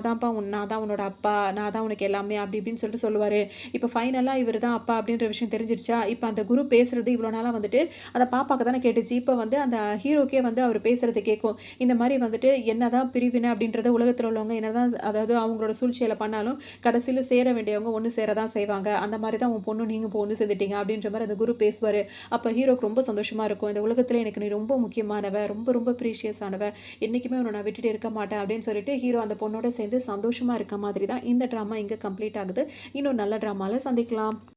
Speaker 1: நான் தான் உன்னோட அப்பா, நான் தான் உனக்கு எல்லாமே அப்படி இப்படின்னு சொல்லிட்டு சொல்லுவார். இப்போ ஃபைனலாக இவர் தான் அப்பா அப்படின்ற விஷயம் தெரிஞ்சிருச்சா. இப்போ அந்த குரு பேசுறது இவ்வளோ நாளாக வந்துட்டு அந்த பாப்பாக்கு தானே கேட்டுச்சு. இப்போ வந்து அந்த ஹீரோக்கே வந்து அவர் பேசுறது கேட்கும். இந்த மாதிரி வந்துட்டு என்னதான் பிரிவினை அப்படின்றத உலகத்தில் உள்ளவங்க என்னதான் அதாவது அவங்களோட சூழ்ச்சியில் பண்ணாலும் கடைசியில் சேர வேண்டியவங்க ஒன்று சேர தான் செய்வாங்க. அந்த மாதிரி தான் உன் பொண்ணு நீங்கள் இப்போ ஒன்று சேர்ந்துட்டீங்க அப்படின்ற மாதிரி அந்த குரு பேசுவார். அப்போ ஹீரோக்கு ரொம்ப சந்தோஷமாக இருக்கும். இந்த உலகத்தில் எனக்கு நீ ரொம்ப முக்கியமானவ, ரொம்ப ரொம்ப ப்ரீஷியஸ் ஆனவ, என்றைக்குமே உன்னை நான் விட்டுட்டு இருக்க மாட்டேன் அப்படின்னு சொல்லிட்டு ஹீரோ அந்த பொண்ணோட சேர்ந்து சந்தோஷமாக இருக்க மாதிரி தான் இந்த ட்ராமா இங்கே கம்ப்ளீட் ஆகுது. இன்னும் நல்ல ட்ராமாவில் சந்திக்கலாம்.